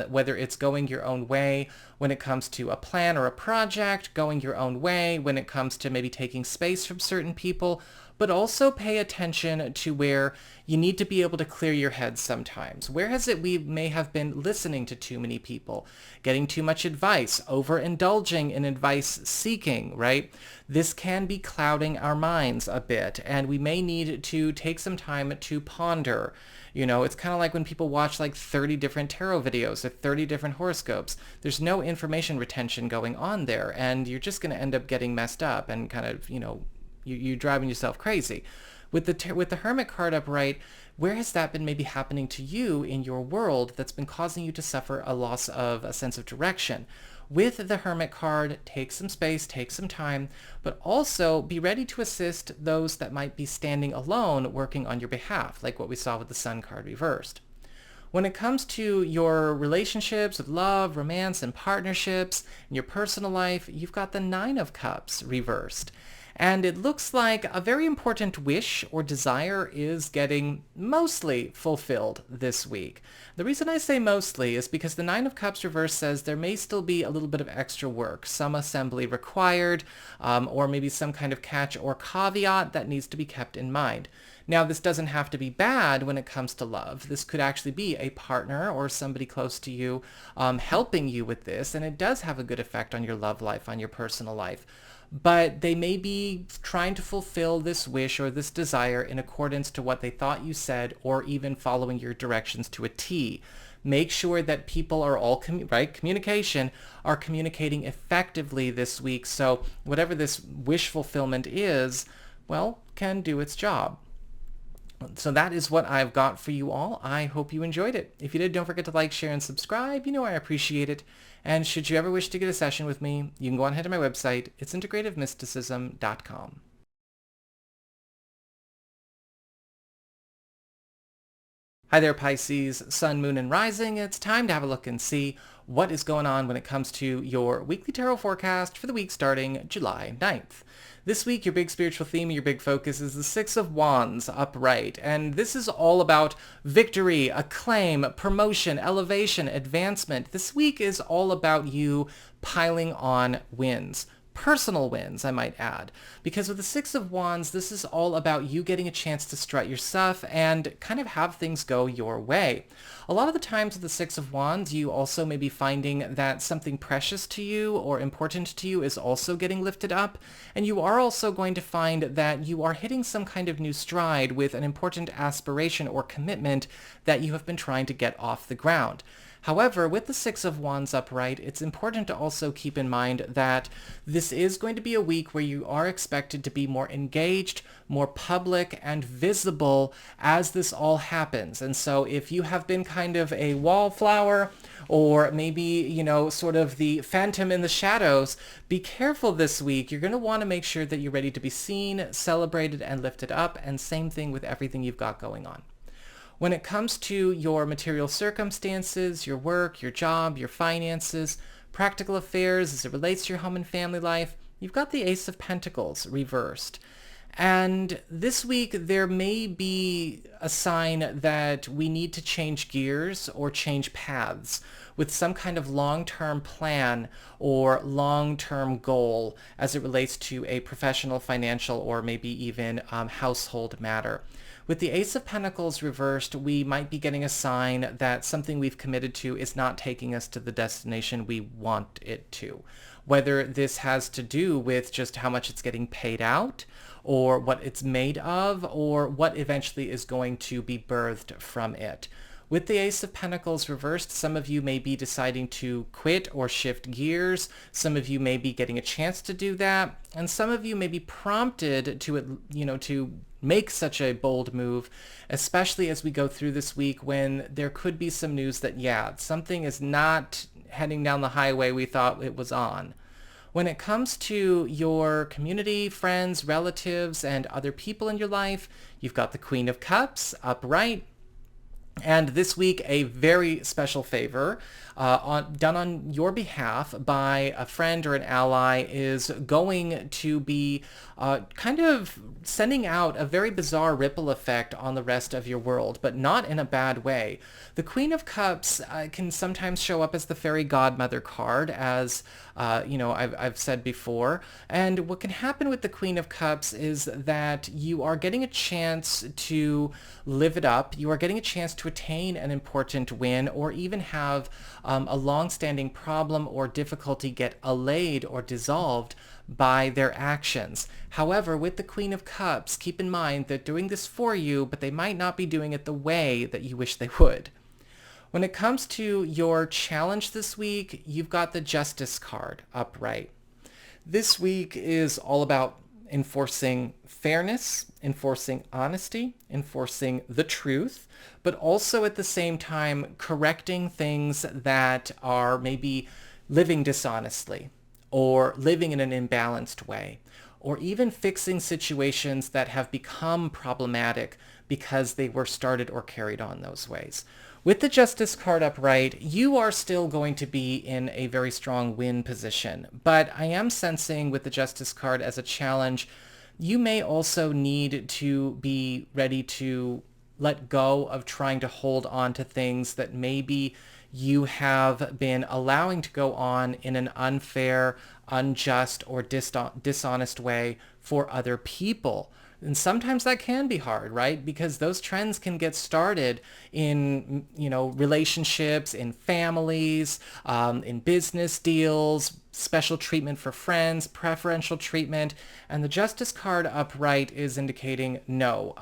S1: Whether it's going your own way when it comes to a plan or a project, going your own way when it comes to maybe taking space from certain people, but also pay attention to where you need to be able to clear your head sometimes. Where has it we may have been listening to too many people, getting too much advice, overindulging in advice seeking, right? This can be clouding our minds a bit, and we may need to take some time to ponder. You know, it's kind of like when people watch like 30 different tarot videos or 30 different horoscopes. There's no information retention going on there, and you're just going to end up getting messed up and kind of, you're driving yourself crazy. With the Hermit card upright, where has that been maybe happening to you in your world that's been causing you to suffer a loss of a sense of direction? With the Hermit card, take some space, take some time, but also be ready to assist those that might be standing alone working on your behalf, like what we saw with the Sun card reversed. When it comes to your relationships with love, romance, and partnerships, in your personal life, you've got the Nine of Cups reversed. And it looks like a very important wish or desire is getting mostly fulfilled this week. The reason I say mostly is because the Nine of Cups reverse says there may still be a little bit of extra work, some assembly required, or maybe some kind of catch or caveat that needs to be kept in mind. Now, this doesn't have to be bad when it comes to love. This could actually be a partner or somebody close to you helping you with this, and it does have a good effect on your love life, on your personal life. But they may be trying to fulfill this wish or this desire in accordance to what they thought you said, or even following your directions to a T. Make sure that people are all, communication, are communicating effectively this week, so whatever this wish fulfillment is, well, can do its job. So that is what I've got for you all. I hope you enjoyed it. If you did, don't forget to like, share, and subscribe. You know I appreciate it. And should you ever wish to get a session with me, you can go on ahead to my website. It's integrativemysticism.com. Hi there, Pisces, Sun, Moon, and Rising. It's time to have a look and see what is going on when it comes to your weekly tarot forecast for the week starting July 9th. This week, your big spiritual theme, your big focus is the Six of Wands upright. And this is all about victory, acclaim, promotion, elevation, advancement. This week is all about you piling on wins. personal wins, I might add. Because with the Six of Wands, this is all about you getting a chance to strut your stuff and kind of have things go your way. A lot of the times with the Six of Wands, you also may be finding that something precious to you or important to you is also getting lifted up, and you are also going to find that you are hitting some kind of new stride with an important aspiration or commitment that you have been trying to get off the ground. However, with the Six of Wands upright, it's important to also keep in mind that this is going to be a week where you are expected to be more engaged, more public, and visible as this all happens. And so if you have been kind of a wallflower, or maybe, sort of the phantom in the shadows, be careful this week. You're going to want to make sure that you're ready to be seen, celebrated, and lifted up, and same thing with everything you've got going on. When it comes to your material circumstances, your work, your job, your finances, practical affairs as it relates to your home and family life, you've got the Ace of Pentacles reversed. And this week there may be a sign that we need to change gears or change paths with some kind of long-term plan or long-term goal as it relates to a professional, financial, or maybe even household matter. With the Ace of Pentacles reversed, we might be getting a sign that something we've committed to is not taking us to the destination we want it to. Whether this has to do with just how much it's getting paid out, or what it's made of, or what eventually is going to be birthed from it. With the Ace of Pentacles reversed, some of you may be deciding to quit or shift gears. Some of you may be getting a chance to do that. And some of you may be prompted to make such a bold move, especially as we go through this week when there could be some news that, something is not heading down the highway we thought it was on. When it comes to your community, friends, relatives, and other people in your life, you've got the Queen of Cups upright. And this week, a very special favor done on your behalf by a friend or an ally is going to be kind of sending out a very bizarre ripple effect on the rest of your world, but not in a bad way. The Queen of Cups can sometimes show up as the fairy godmother card, as I've said before. And what can happen with the Queen of Cups is that you are getting a chance to live it up. You are getting a chance to attain an important win, or even have a long-standing problem or difficulty get allayed or dissolved by their actions. However, with the Queen of Cups, keep in mind they're doing this for you, but they might not be doing it the way that you wish they would. When it comes to your challenge this week, you've got the Justice card upright. This week is all about enforcing fairness, enforcing honesty, enforcing the truth, but also at the same time correcting things that are maybe living dishonestly or living in an imbalanced way, or even fixing situations that have become problematic because they were started or carried on those ways. With the Justice card upright, you are still going to be in a very strong win position, but I am sensing with the Justice card as a challenge, you may also need to be ready to let go of trying to hold on to things that maybe you have been allowing to go on in an unfair, unjust, or dishonest way for other people. And sometimes that can be hard, right? Because those trends can get started in, relationships, in families, in business deals, special treatment for friends, preferential treatment. And the Justice card upright is indicating no.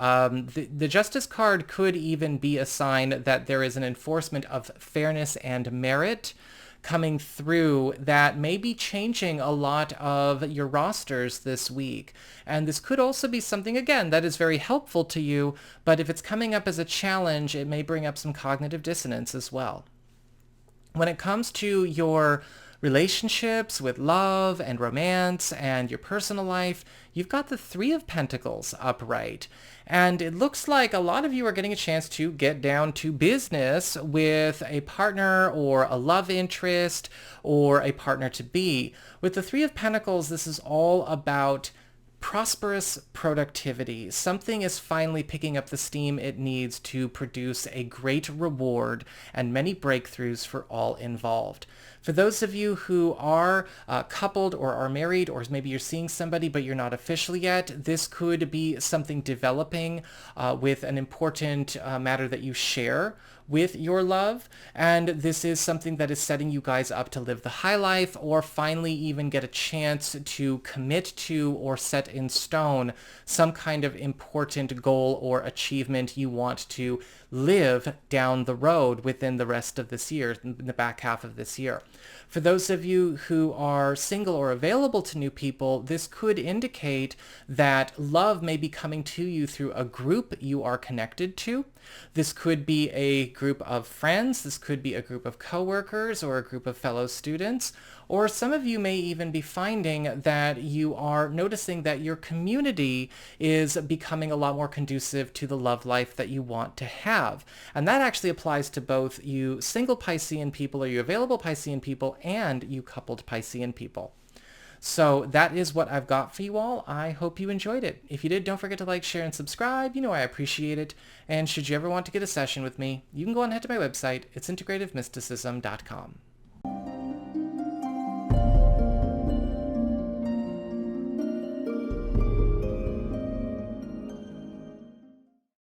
S1: The Justice card could even be a sign that there is an enforcement of fairness and merit coming through that may be changing a lot of your rosters this week. And this could also be something, again, that is very helpful to you, but if it's coming up as a challenge, it may bring up some cognitive dissonance as well. When it comes to your relationships with love and romance and your personal life, you've got the Three of Pentacles upright. And it looks like a lot of you are getting a chance to get down to business with a partner or a love interest or a partner to be. With the Three of Pentacles, this is all about prosperous productivity. Something is finally picking up the steam it needs to produce a great reward and many breakthroughs for all involved. For those of you who are coupled or are married, or maybe you're seeing somebody but you're not official yet, this could be something developing with an important matter that you share with your love, and this is something that is setting you guys up to live the high life, or finally even get a chance to commit to or set in stone some kind of important goal or achievement you want to live down the road within the rest of this year, in the back half of this year. For those of you who are single or available to new people, this could indicate that love may be coming to you through a group you are connected to. This could be a group of friends, this could be a group of coworkers or a group of fellow students, or some of you may even be finding that you are noticing that your community is becoming a lot more conducive to the love life that you want to have. And that actually applies to both you single Piscean people or you available Piscean people and you coupled Piscean people. So that is what I've got for you all. I hope you enjoyed it. If you did, don't forget to like, share, and subscribe. You know I appreciate it. And should you ever want to get a session with me, you can go and head to my website. It's integrativemysticism.com.